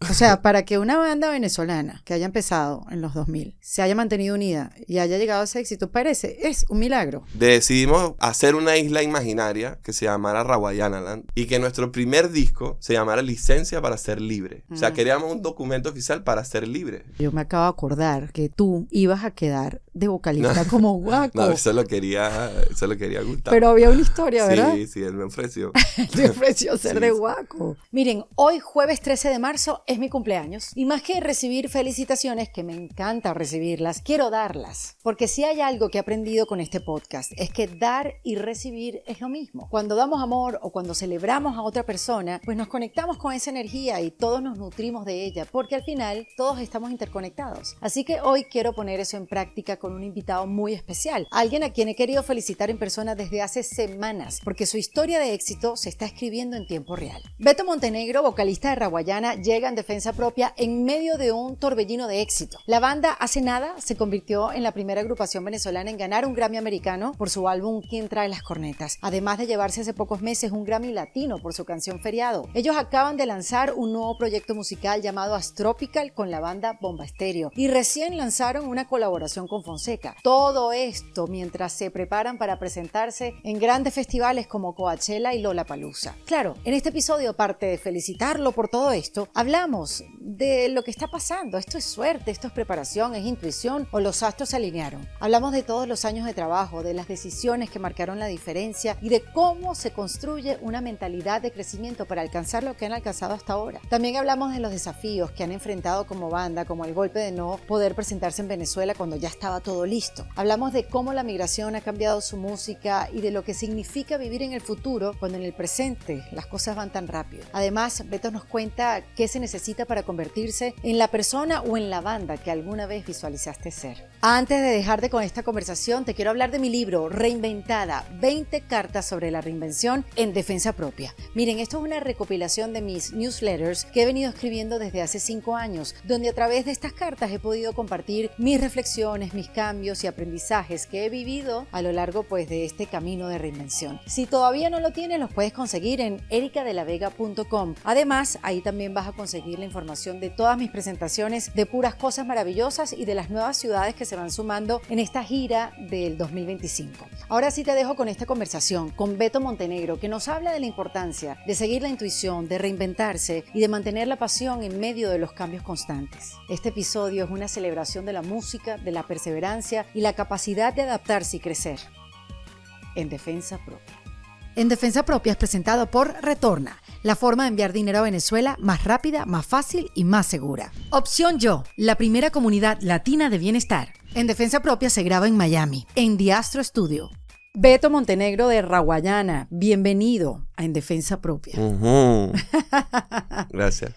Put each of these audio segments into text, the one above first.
O sea, para que una banda venezolana que haya empezado en los 2000 se haya mantenido unida y haya llegado a ese éxito, es un milagro. Decidimos hacer una isla imaginaria que se llamara Rawayanaland y que nuestro primer disco se llamara Licencia para Ser Libre. O sea, queríamos un documento oficial para ser libre. Yo me acabo de acordar que tú ibas a quedar de vocalista como Guaco. No, eso lo quería Gustavo. Pero había una historia, ¿verdad? Sí, él me ofreció. Te ofreció ser Sí, de sí. Guaco. Miren, hoy jueves 13 de marzo es mi cumpleaños y más que recibir felicitaciones, que me encanta recibirlas, quiero darlas. Porque si hay algo que he aprendido con este podcast es que dar y recibir es lo mismo. Cuando damos amor o cuando celebramos a otra persona, pues nos conectamos con esa energía y todos nos nutrimos de ella, porque al final todos estamos interconectados. Así que hoy quiero poner eso en práctica con un invitado muy especial, alguien a quien he querido felicitar en persona desde hace semanas, porque su historia de éxito se está escribiendo en tiempo real. Beto Montenegro, vocalista de Rawayana, llega en defensa propia en medio de un torbellino de éxito. La banda hace nada se convirtió en la primera agrupación venezolana en ganar un Grammy americano por su álbum ¿Quién trae las cornetas?, además de llevarse hace pocos meses un Grammy latino por su canción Feriado. Ellos acaban de lanzar un nuevo proyecto musical llamado Astropical con la banda Bomba Estéreo y recién lanzaron una colaboración con Fonseca. Todo esto mientras se preparan para presentarse en grandes festivales como Coachella y Lollapalooza. Claro, en este episodio, aparte de felicitarlo por todo esto, hablamos de lo que está pasando. Esto es suerte, esto es preparación, es intuición o los astros se alinearon. Hablamos de todos los años de trabajo, de las decisiones que marcaron la diferencia y de cómo se construye una mentalidad de crecimiento para alcanzar lo que han alcanzado hasta ahora. También hablamos de los desafíos que han enfrentado como banda, como el golpe de no poder presentarse en Venezuela cuando ya estaba todo listo. Hablamos de cómo la migración ha cambiado su música y de lo que significa vivir en el futuro cuando en el presente las cosas van tan rápido. Además, Beto nos cuenta qué se necesita para convertirse en la persona o en la banda que alguna vez visualizaste ser. Antes de dejarte con esta conversación, te quiero hablar de mi libro Reinventada, 20 cartas sobre la reinvención en defensa propia. Miren, esto es una recopilación de mis newsletters que he venido escribiendo desde hace 5 años, donde a través de estas cartas he podido compartir mis reflexiones, mis cambios y aprendizajes que he vivido a lo largo de este camino de reinvención. Si todavía no lo tienes, los puedes conseguir en ericadelavega.com. Además, ahí también vas a conseguir la información de todas mis presentaciones, de puras cosas maravillosas y de las nuevas ciudades que se van sumando en esta gira del 2025. Ahora sí te dejo con esta conversación con Beto Montenegro, que nos habla de la importancia de seguir la intuición, de reinventarse y de mantener la pasión en medio de los cambios constantes. Este episodio es una celebración de la música, de la perseverancia y la capacidad de adaptarse y crecer. En defensa propia. En defensa propia es presentado por Retorna, la forma de enviar dinero a Venezuela más rápida, más fácil y más segura. Opción Yo, la primera comunidad latina de bienestar. En defensa propia se graba en Miami, en The Astro Studio. Beto Montenegro de Rawayana, bienvenido a En Defensa Propia. Gracias.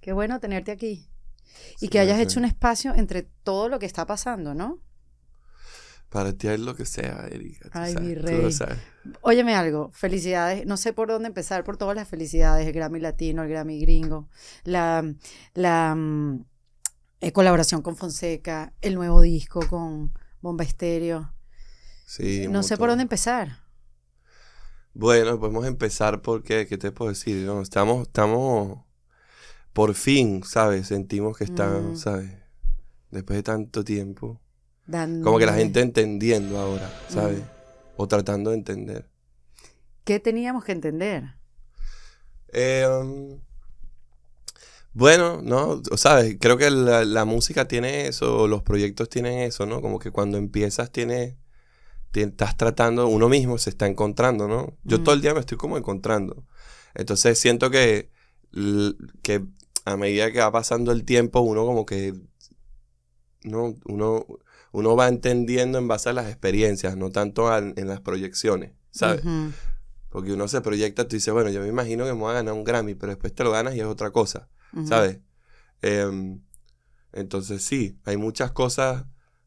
Qué bueno tenerte aquí. Y Sí, que hayas gracias. hecho un espacio entre todo lo que está pasando, ¿no? Para ti es lo que sea, Erika. Ay, mi Tú rey. lo sabes. Óyeme algo, felicidades, no sé por dónde empezar, por todas las felicidades, el Grammy Latino, el Grammy Gringo, la colaboración con Fonseca, el nuevo disco con Bomba Estéreo. Sí, No sé por dónde empezar. Bueno, podemos empezar porque, ¿qué te puedo decir? No, estamos, por fin, ¿sabes? Sentimos que están, ¿sabes? Después de tanto tiempo. Como que la gente entendiendo ahora, ¿sabes? O tratando de entender. ¿Qué teníamos que entender? Bueno, ¿no? ¿Sabes? Creo que la música tiene eso, los proyectos tienen eso, ¿no? Como que cuando empiezas estás tratando, uno mismo se está encontrando, ¿no? Yo todo el día me estoy como encontrando. Entonces siento que a medida que va pasando el tiempo, uno como que, ¿no? Uno va entendiendo en base a las experiencias, no tanto en las proyecciones, ¿sabes? Uh-huh. Porque uno se proyecta, tú dices, bueno, yo me imagino que me voy a ganar un Grammy, pero después te lo ganas y es otra cosa, ¿sabes? Entonces sí, hay muchas cosas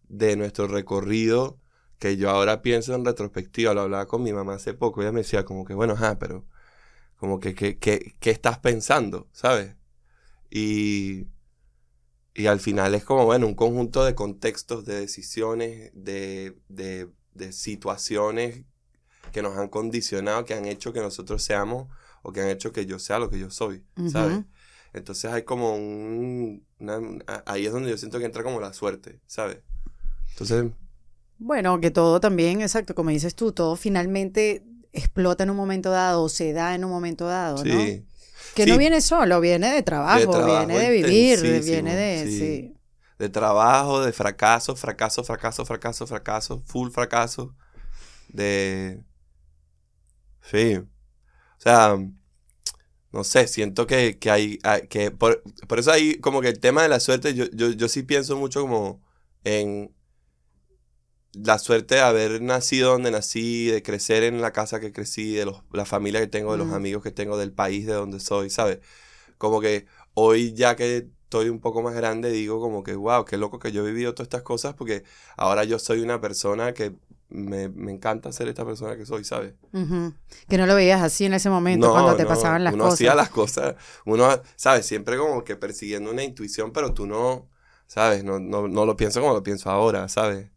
de nuestro recorrido que yo ahora pienso en retrospectiva. Lo hablaba con mi mamá hace poco, ella me decía como que, bueno, pero como que ¿qué estás pensando? ¿Sabes? Y al final es como, bueno, un conjunto de contextos, de decisiones, de situaciones que nos han condicionado, que han hecho que nosotros seamos, o que han hecho que yo sea lo que yo soy, ¿sabes? Entonces hay como ahí es donde yo siento que entra como la suerte, ¿sabes? Entonces... Bueno, que todo también, exacto, como dices tú, todo finalmente explota en un momento dado, o se da en un momento dado, ¿no? Sí. Que Sí, no viene solo, viene de trabajo viene de vivir, viene de... sí. Sí. De trabajo, de fracaso, full fracaso. De... Sí. O sea, no sé, siento que que por eso ahí como que el tema de la suerte, yo sí pienso mucho como en la suerte de haber nacido donde nací, de crecer en la casa que crecí, de la familia que tengo, de los amigos que tengo, del país de donde soy, ¿sabes? Como que hoy ya que estoy un poco más grande digo como que wow, qué loco que yo he vivido todas estas cosas porque ahora yo soy una persona que me encanta ser esta persona que soy, ¿sabes? Ujú. Que no lo veías así en ese momento cuando No, te no, pasaban las uno cosas. hacía las cosas, uno, ¿sabes? Siempre como que persiguiendo una intuición, pero tú no, ¿sabes? No lo pienso como lo pienso ahora, ¿sabes?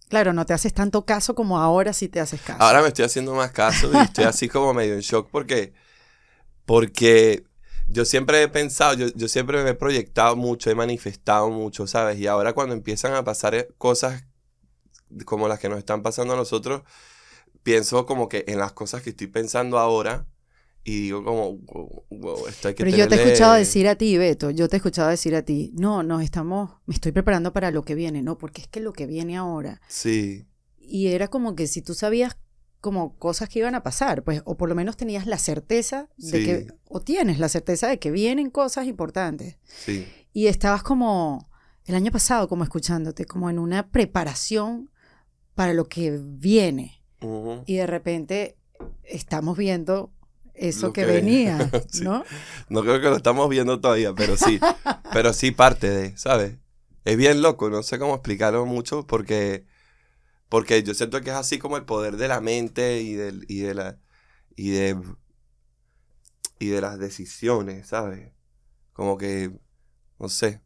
Claro, no te haces tanto caso como ahora sí te haces caso. Ahora me estoy haciendo más caso y estoy así como medio en shock porque yo siempre he pensado, yo siempre me he proyectado mucho, he manifestado mucho, ¿sabes? Y ahora cuando empiezan a pasar cosas como las que nos están pasando a nosotros, pienso como que en las cosas que estoy pensando ahora y digo como, wow, esto hay que Pero yo te he escuchado tenerle... decir a ti, Beto, yo te he escuchado decir a ti, no, me estoy preparando para lo que viene, no, porque es que lo que viene ahora. Sí, Y era como que si tú sabías como cosas que iban a pasar, pues, o por lo menos tenías la certeza de que, sí, o tienes la certeza de que vienen cosas importantes. sí. Y estabas como, el año pasado, como escuchándote, como en una preparación para lo que viene. Ujú. Y de repente estamos viendo eso Lo que que... venía, sí. ¿no? No creo que lo estamos viendo todavía, pero sí parte de, ¿sabes? Es bien loco, no sé cómo explicarlo mucho porque yo siento que es así como el poder de la mente y de, y de las decisiones, ¿sabes? Como que, no sé,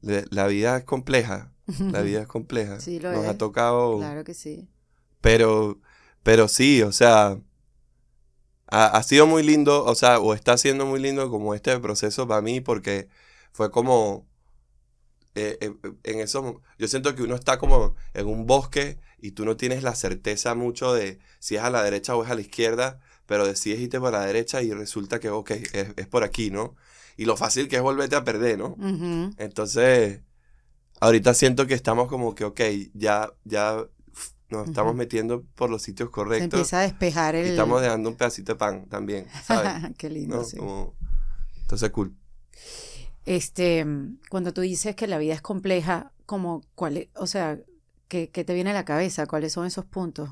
la vida es compleja, la vida es compleja. Sí, lo Nos ha es. tocado, Claro que sí. pero, pero sí, o sea, ha sido muy lindo, o sea, o está siendo muy lindo como este proceso para mí porque fue como en eso, yo siento que uno está como en un bosque y tú no tienes la certeza mucho de si es a la derecha o es a la izquierda, pero decides irte por la derecha y resulta que, ok, es por aquí, ¿no? Y lo fácil que es volverte a perder, ¿no? Ujú. Entonces, ahorita siento que estamos como que, ok, ya nos estamos Ujú. metiendo por los sitios Se correctos empieza a despejar y estamos el... dejando un pedacito de pan también, ¿sabes? Qué lindo, ¿No? sí. Como, entonces, cool. Cuando tú dices que la vida es compleja, como o sea, ¿qué te viene a la cabeza? ¿Cuáles son esos puntos?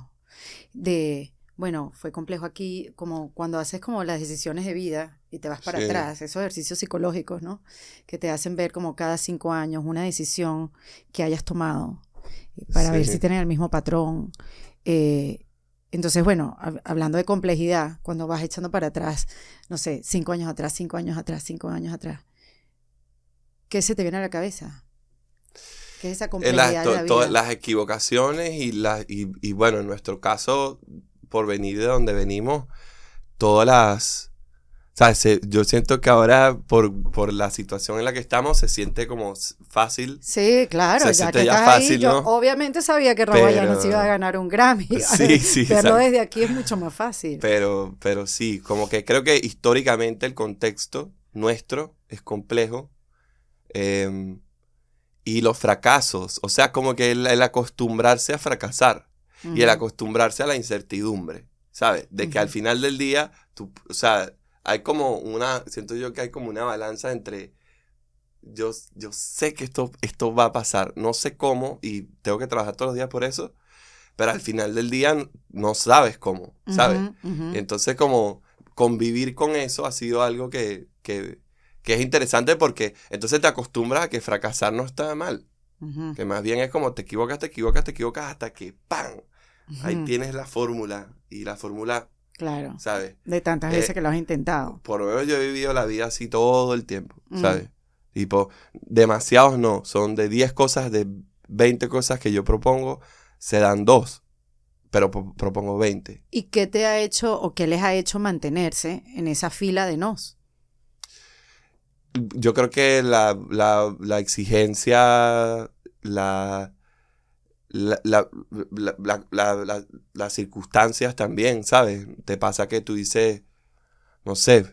De, bueno, fue complejo aquí, como cuando haces como las decisiones de vida y te vas para Sí, atrás, esos ejercicios psicológicos, ¿no? Que te hacen ver como cada 5 años una decisión que hayas tomado para ver si sí. tienen el mismo patrón. Eh, entonces, bueno, hablando de complejidad, cuando vas echando para atrás, no sé, 5 años atrás, 5 años atrás, 5 años atrás, ¿qué se te viene a la cabeza? ¿Qué es esa complejidad de la Todas vida? las equivocaciones y bueno, en nuestro caso, por venir de donde venimos, todas las... ¿Sabes? Yo siento que ahora, por la situación en la que estamos, se siente como fácil. Sí, claro, Se ya siente que ya estás ahí, fácil, yo ¿no? obviamente sabía que Raguayana se iba a Pero... ganar un Grammy. Sí, sí, Verlo exacto. desde aquí es mucho más fácil. Pero sí, como que creo que históricamente el contexto nuestro es complejo. em, y los fracasos, o sea, como que el acostumbrarse a fracasar y el Ujú, acostumbrarse a la incertidumbre, ¿sabes? De que al ujú, final del día, o sea, hay como siento yo que hay como una balanza entre, yo sé que esto va a pasar, no sé cómo y tengo que trabajar todos los días por eso, pero al final del día no sabes cómo, ¿sabes? ujú, ujú, Entonces como convivir con eso ha sido algo que es interesante porque entonces te acostumbras a que fracasar no está mal. ujú, Que más bien es como te equivocas hasta que ¡pam! Ahí ujú. tienes la fórmula. Y la fórmula, Claro, ¿sabes? de tantas veces Eh, que lo has intentado. por lo menos yo he vivido la vida así todo el tiempo, Mm. ¿sabes? Tipo, demasiados no. Son de 10 cosas, de 20 cosas que yo propongo, se dan dos, pero propongo 20. ¿Y qué te ha hecho o qué les ha hecho mantenerse en esa fila de nos? yo creo que la exigencia, las circunstancias también, ¿sabes? Te pasa que tú dices, no sé,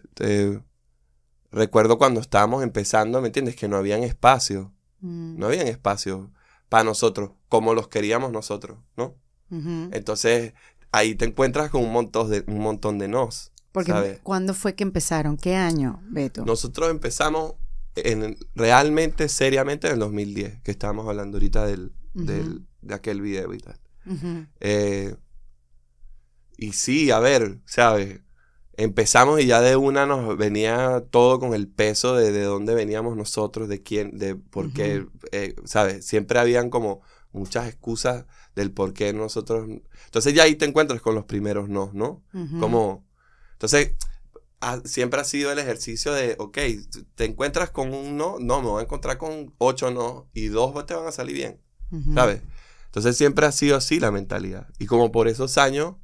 recuerdo cuando estábamos empezando, ¿me entiendes? Que no habían espacio. No habían espacio para nosotros, como los queríamos nosotros, ¿no? Entonces, ahí te encuentras con un montón de nos, Porque, ¿sabes? ¿cuándo fue que empezaron? ¿Qué año, Beto? Nosotros empezamos realmente, seriamente en el 2010, que estábamos hablando ahorita de aquel video y tal. Y sí, a ver, ¿sabes? Empezamos y ya de una nos venía todo con el peso de dónde veníamos nosotros, de quién, de por qué, ¿sabes? Siempre habían como muchas excusas del por qué nosotros... Entonces ya ahí te encuentras con los primeros no, ¿no? Como... Entonces, siempre ha sido el ejercicio de, ok, te encuentras con un no, me voy a encontrar con 8 no y 2 te van a salir bien, ¿sabes? Entonces siempre ha sido así la mentalidad. Y como por esos años...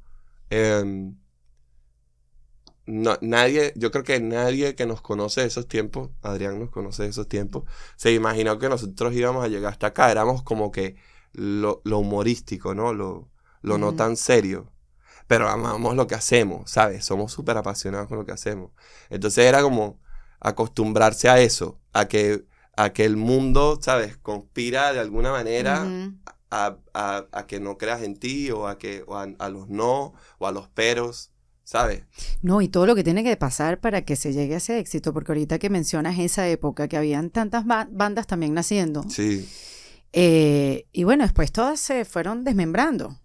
yo creo que nadie que nos conoce de esos tiempos, Adrián nos conoce de esos tiempos, se imaginó que nosotros íbamos a llegar hasta acá. Éramos como que lo humorístico, ¿no? Lo no tan serio. Pero amamos lo que hacemos, ¿sabes? Somos súper apasionados con lo que hacemos. Entonces era como acostumbrarse a eso, a que el mundo, ¿sabes? Conspira de alguna manera a que no creas en ti o a los no o a los peros. ¿Sabes? No, y todo lo que tiene que pasar para que se llegue a ese éxito, porque ahorita que mencionas esa época que habían tantas bandas también naciendo. Sí. Y bueno, después todas se fueron desmembrando,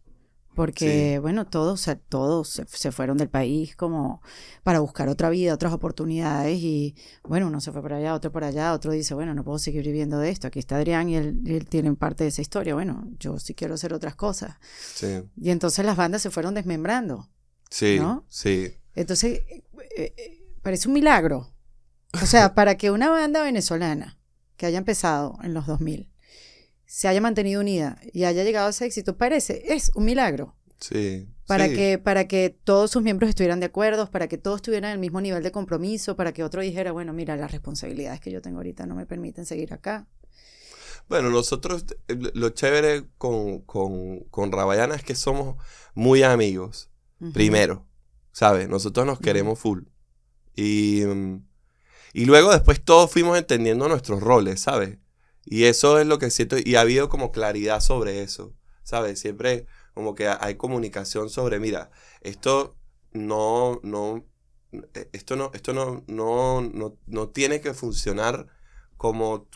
porque bueno, todos se fueron del país como para buscar otra vida, otras oportunidades, y bueno, uno se fue por allá, otro por allá, otro dice, bueno, no puedo seguir viviendo de esto, aquí está Adrián y él tiene parte de esa historia, bueno, yo sí quiero hacer otras cosas. Sí. Y entonces las bandas se fueron desmembrando. Sí, ¿no? sí. Entonces, parece un milagro. O sea, para que una banda venezolana que haya empezado en los 2000 se haya mantenido unida y haya llegado a ese éxito, es un milagro. Sí. Para que todos sus miembros estuvieran de acuerdo, para que todos tuvieran el mismo nivel de compromiso, para que otro dijera, bueno, mira, las responsabilidades que yo tengo ahorita no me permiten seguir acá. Bueno, nosotros, lo chévere con Rawayana es que somos muy amigos. Primero, ¿sabes? Nosotros nos queremos full. Y luego después todos fuimos entendiendo nuestros roles, ¿sabes? Y eso es lo que siento. Y ha habido como claridad sobre eso, ¿sabes? Siempre como que hay comunicación sobre, mira, esto no tiene que funcionar como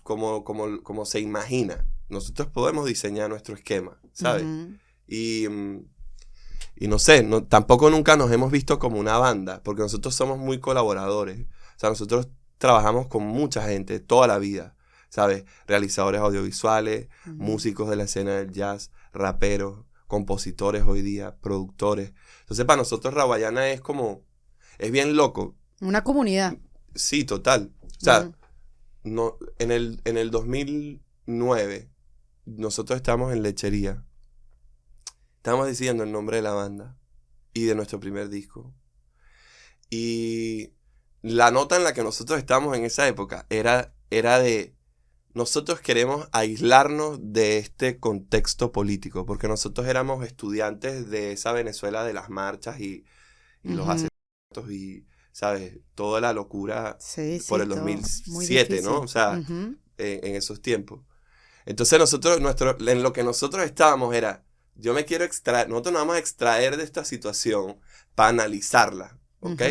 se imagina. Nosotros podemos diseñar nuestro esquema, ¿sabes? Y no sé, tampoco nunca nos hemos visto como una banda, porque nosotros somos muy colaboradores. O sea, nosotros trabajamos con mucha gente toda la vida, ¿sabes? Realizadores audiovisuales, músicos de la escena del jazz, raperos, compositores hoy día, productores. Entonces, para nosotros Rawayana es bien loco. Una comunidad. Sí, total. O sea, en el 2009, nosotros estábamos en Lechería. Estábamos decidiendo el nombre de la banda y de nuestro primer disco. Y la nota en la que nosotros estábamos en esa época era de... Nosotros queremos aislarnos de este contexto político, porque nosotros éramos estudiantes de esa Venezuela de las marchas y los asesinatos y, ¿sabes? Toda la locura por el 2007, ¿no? O sea, en esos tiempos. Entonces nosotros, en lo que nosotros estábamos era... nosotros nos vamos a extraer de esta situación para analizarla, ¿ok?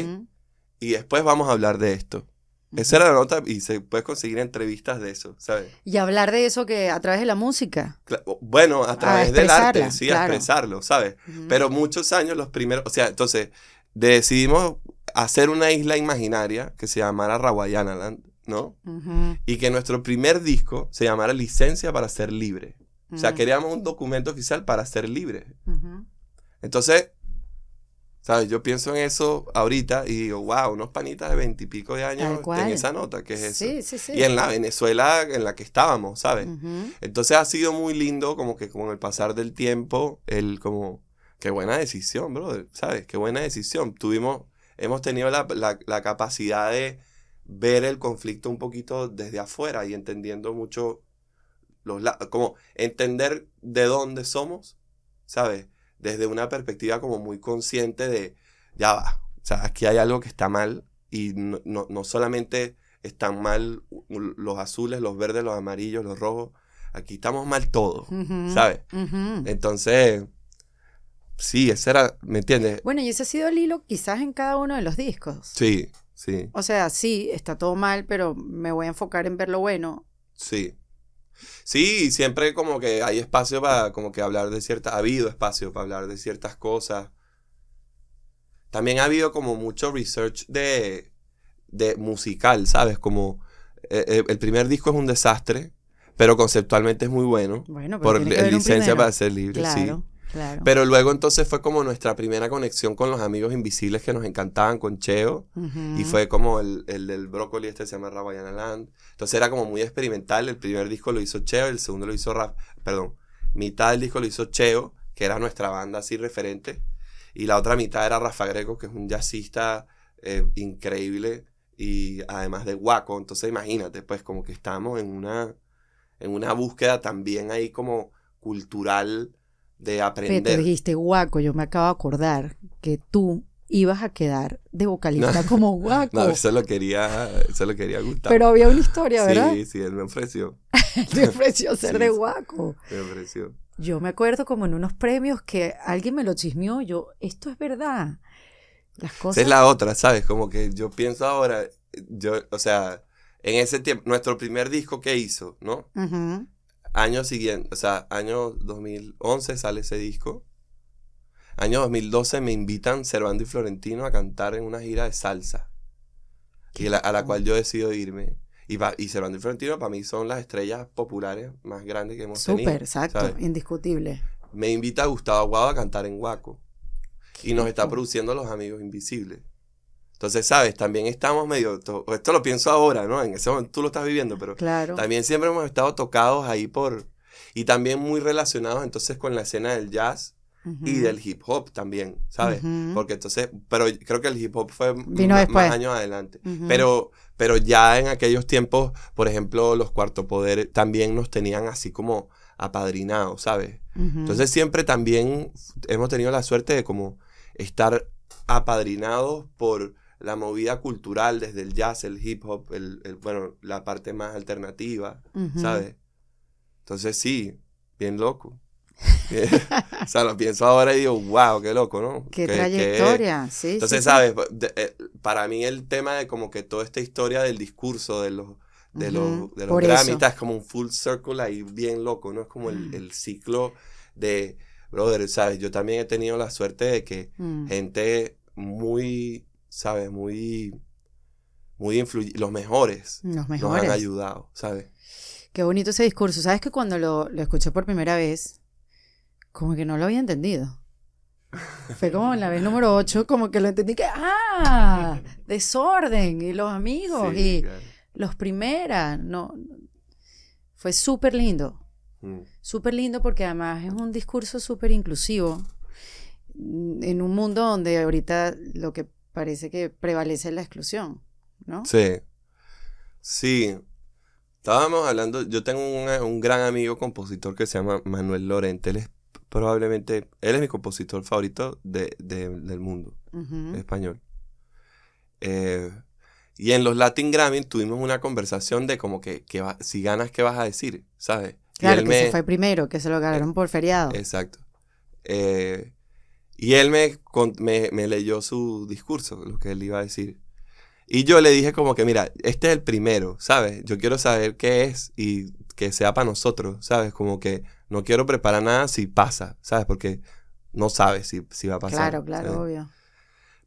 Y después vamos a hablar de esto. Esa era la nota y se puede conseguir entrevistas de eso, ¿sabes? Y hablar de eso que a través de la música. Bueno, a través del arte, sí, claro. A expresarlo, ¿sabes? Pero muchos años, los primeros, o sea, entonces decidimos hacer una isla imaginaria que se llamara Rawayana Land, ¿no? Y que nuestro primer disco se llamara Licencia para Ser Libre. O sea, queríamos un documento oficial para ser libres. Entonces, ¿sabes? Yo pienso en eso ahorita y digo, wow, unos panitas de 20 y pico de años en esa nota, ¿qué es eso? Sí. Y en la Venezuela en la que estábamos, ¿sabes? Entonces ha sido muy lindo como que con el pasar del tiempo, qué buena decisión, brother, ¿sabes? Qué buena decisión. Hemos tenido la capacidad ver el conflicto un poquito desde afuera y entendiendo mucho como entender de dónde somos, ¿sabes? Desde una perspectiva como muy consciente de, ya va, o sea, aquí hay algo que está mal y no solamente están mal los azules, los verdes, los amarillos, los rojos, aquí estamos mal todos, ¿sabes? Entonces, sí, ese era, ¿me entiendes? Bueno, y ese ha sido el hilo quizás en cada uno de los discos. Sí, sí. O sea, sí, está todo mal, pero me voy a enfocar en ver lo bueno. Sí. Sí, siempre como que hay espacio para como que hablar de ha habido espacio para hablar de ciertas cosas. También ha habido como mucho research de musical, ¿sabes? Como el primer disco es un desastre, pero conceptualmente es muy bueno. Bueno, pero por tiene que haber un licencia primero. para ser libre, Claro, sí. claro. Pero luego entonces fue como nuestra primera conexión con los Amigos Invisibles que nos encantaban, con Cheo. Y fue como el del Brócoli, se llama Rawayana Land. Entonces era como muy experimental. El primer disco lo hizo Cheo, el segundo lo hizo mitad del disco lo hizo Cheo, que era nuestra banda así referente. Y la otra mitad era Rafa Greco, que es un jazzista increíble y además de guaco. Entonces imagínate, pues como que estábamos en una búsqueda también ahí como cultural de aprender. Te dijiste guaco, yo me acabo de acordar que tú ibas a quedar de vocalista como guaco. No, eso lo quería gustar. Pero había una historia, ¿verdad? Sí, él me ofreció. Te ofreció ser Sí, de sí. guaco. Me ofreció. Yo me acuerdo como en unos premios que alguien me lo chismeó, esto es verdad. Las Esa cosas... es la otra, ¿sabes? Como que yo pienso ahora, o sea, en ese tiempo, nuestro primer disco que hizo, ¿no? Ujú. Año siguiente, o sea, año 2011 sale ese disco. Año 2012 me invitan Servando y Florentino a cantar en una gira de salsa. Y a la cual yo decido irme. Y Servando y Florentino para mí son las estrellas populares más grandes que hemos tenido. Súper, exacto, ¿sabes? indiscutible. Me invita Gustavo Aguado a cantar en Guaco. Y nos está rico. produciendo Los Amigos Invisibles. Entonces, ¿sabes? También estamos medio... Esto lo pienso ahora, ¿no? En ese momento tú lo estás viviendo, pero Claro. también siempre hemos estado tocados ahí y también muy relacionados entonces con la escena del jazz y del hip hop también, ¿sabes? Porque entonces... Pero creo que el hip hop fue más años adelante. Pero ya en aquellos tiempos, por ejemplo, los Cuarto Poder también nos tenían así como apadrinados, ¿sabes? Entonces siempre también hemos tenido la suerte de como estar apadrinados por la movida cultural desde el jazz, el hip hop, bueno, la parte más alternativa, ¿sabes? Entonces sí, bien loco. O sea, lo pienso ahora y digo, wow, qué loco, ¿no? Qué trayectoria, sí. Entonces, sí, ¿sabes? Para mí el tema de como que toda esta historia del discurso de los Grammy es como un full circle ahí bien loco, ¿no? Es como el ciclo de, brother, ¿sabes? Yo también he tenido la suerte de que gente muy, ¿sabes? Muy los mejores nos han ayudado, ¿sabes? Qué bonito ese discurso. ¿Sabes que cuando lo escuché por primera vez, como que no lo había entendido? Fue como en la vez número 8, como que lo entendí que, Desorden, y los amigos, Sí, y claro. los primeras, no. Fue súper lindo. Súper lindo porque además es un discurso súper inclusivo en un mundo donde ahorita lo que parece que prevalece es la exclusión, ¿no? Sí. Sí. Estábamos hablando, yo tengo un gran amigo compositor que se llama Manuel Lorente. Él es mi compositor favorito del mundo español. Y en los Latin Grammy tuvimos una conversación de como que si ganas, ¿qué vas a decir? ¿Sabes? Claro, que se fue primero, que se lo ganaron por feriado. Exacto. Y él me leyó su discurso, lo que él iba a decir. Y yo le dije como que, mira, este es el primero, ¿sabes? Yo quiero saber qué es y que sea para nosotros, ¿sabes? Como que no quiero preparar nada si pasa, ¿sabes? Porque no sabes si va a pasar. Claro, ¿sabes? obvio.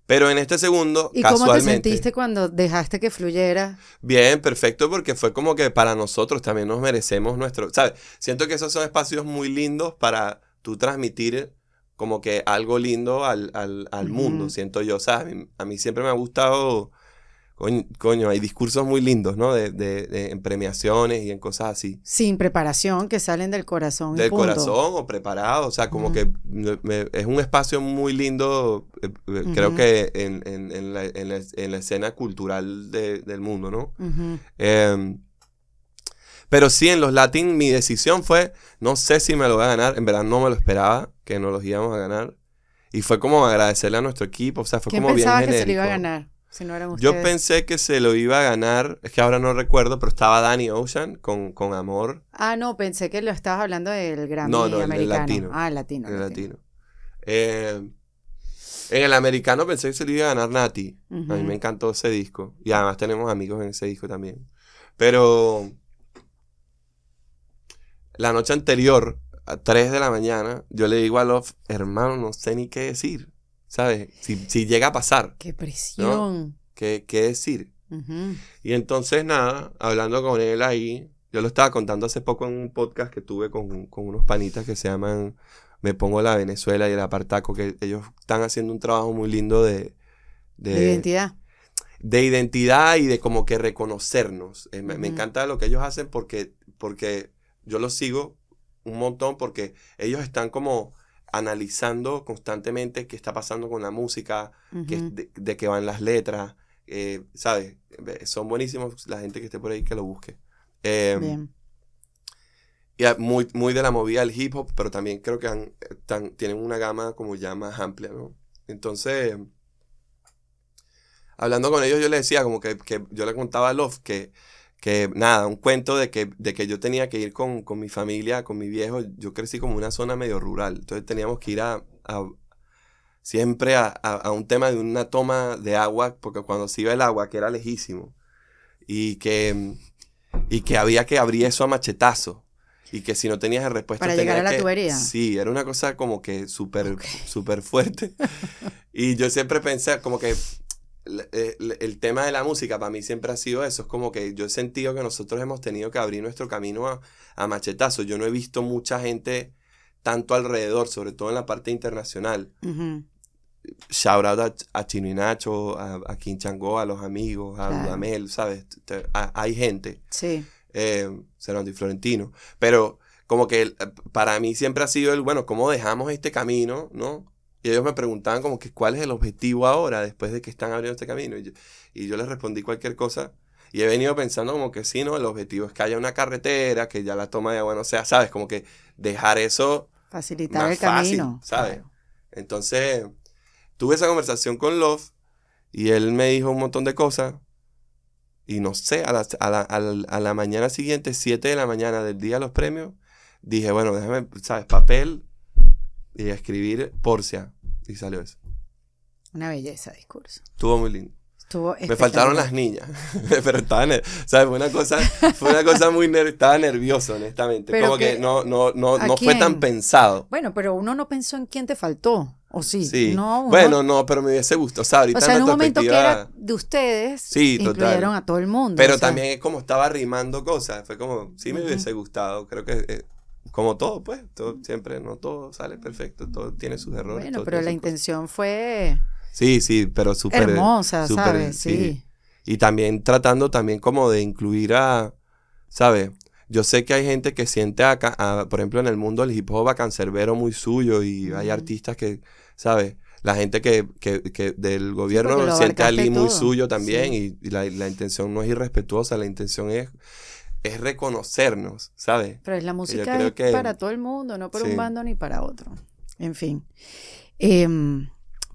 Pero en este segundo, ¿Y casualmente... cómo te sentiste cuando dejaste que fluyera? Bien, perfecto, porque fue como que para nosotros también nos merecemos ¿sabes? Siento que esos son espacios muy lindos para tú transmitir como que algo lindo al mundo, siento yo. O sea, a mí siempre me ha gustado coño, hay discursos muy lindos, ¿no? En premiaciones y en cosas así. Sin preparación, que salen del corazón. Del y punto. corazón o preparado, o sea, como que es un espacio muy lindo, creo que en la escena cultural del mundo, ¿no? Pero sí, en los Latin mi decisión fue, no sé si me lo voy a ganar, en verdad no me lo esperaba, que no los íbamos a ganar. Y fue como agradecerle a nuestro equipo, o sea, fue como bien genérico. ¿Quién pensaba que se lo iba a ganar? Si no eran ustedes. Yo pensé que se lo iba a ganar, es que ahora no recuerdo, pero estaba Danny Ocean con Amor. Ah, no, pensé que lo estabas hablando del Grammy americano. El latino. Ah, el latino. En el americano pensé que se lo iba a ganar Nati. A mí me encantó ese disco. Y además tenemos amigos en ese disco también. Pero la noche anterior, a 3 de la mañana, yo le digo a Love, hermano, no sé ni qué decir. ¿Sabes? Si llega a pasar. ¡Qué presión! ¿No? ¿Qué decir? Y entonces, nada, hablando con él ahí, yo lo estaba contando hace poco en un podcast que tuve con unos panitas que se llaman Me Pongo la Venezuela y el Apartaco, que ellos están haciendo un trabajo muy lindo de identidad. De identidad y de como que reconocernos. Me encanta lo que ellos hacen porque yo los sigo un montón porque ellos están como analizando constantemente qué está pasando con la música, de qué van las letras, ¿sabes? Son buenísimos la gente que esté por ahí que lo busque. Bien. Y muy, muy de la movida del hip hop, pero también creo que tienen una gama como ya más amplia, ¿no? Entonces, hablando con ellos yo les decía como que yo le contaba a Love que nada, un cuento de que yo tenía que ir con mi familia, con mi viejo. Yo crecí como en una zona medio rural. Entonces teníamos que ir siempre a un tema de una toma de agua, porque cuando se iba el agua, que era lejísimo, y que había que abrir eso a machetazo. Y que si no tenías respuesta... Para llegar a la tubería. Sí, era una cosa como que súper fuerte. Y yo siempre pensé como que... El tema de la música para mí siempre ha sido eso. Es como que yo he sentido que nosotros hemos tenido que abrir nuestro camino a machetazos. Yo no he visto mucha gente tanto alrededor, sobre todo en la parte internacional. Shout out a Chino y Nacho, a Quinchango, a los amigos, a Dudamel, ¿sabes? Hay gente. Sí. Servando y Florentino. Pero como que para mí siempre ha sido bueno, ¿cómo dejamos este camino, no? Y ellos me preguntaban como que cuál es el objetivo ahora, después de que están abriendo este camino. Y yo les respondí cualquier cosa. Y he venido pensando como que sí, ¿no? El objetivo es que haya una carretera, que ya la toma de agua no sea, ¿sabes? Como que dejar eso facilitar más el fácil, camino, ¿sabes? Claro. Entonces, tuve esa conversación con Love y él me dijo un montón de cosas. Y no sé, a la mañana siguiente, 7 de la mañana del día de los premios, dije, bueno, déjame, ¿sabes? Papel y escribir Porcia. Y salió eso. Una belleza de discurso. Estuvo muy lindo. Me faltaron las niñas, pero estaba, ¿sabes? Fue una cosa muy estaba nervioso, honestamente. Pero como que no fue tan pensado. Bueno, pero uno no pensó en quién te faltó, ¿o sí? Sí. No, bueno, no, pero me hubiese gustado. O sea, ahorita en un momento que era de ustedes, sí, incluyeron a todo el mundo. Pero también es como estaba rimando cosas. Fue como, sí me hubiese gustado. Creo que, como todo, pues, todo, siempre, no todo sale perfecto. Todo tiene sus errores. Bueno, pero la intención fue... Sí, pero súper... hermosa, ¿sabes? Sí. Y también tratando también como de incluir ¿sabes? Yo sé que hay gente que siente por ejemplo, en el mundo del hip hop a Canserbero muy suyo y hay artistas que, ¿sabes? La gente que del gobierno siente a Lee muy suyo también y la intención no es irrespetuosa, la intención es reconocernos, ¿sabes? Pero la música es para todo el mundo, no para un bando ni para otro. En fin.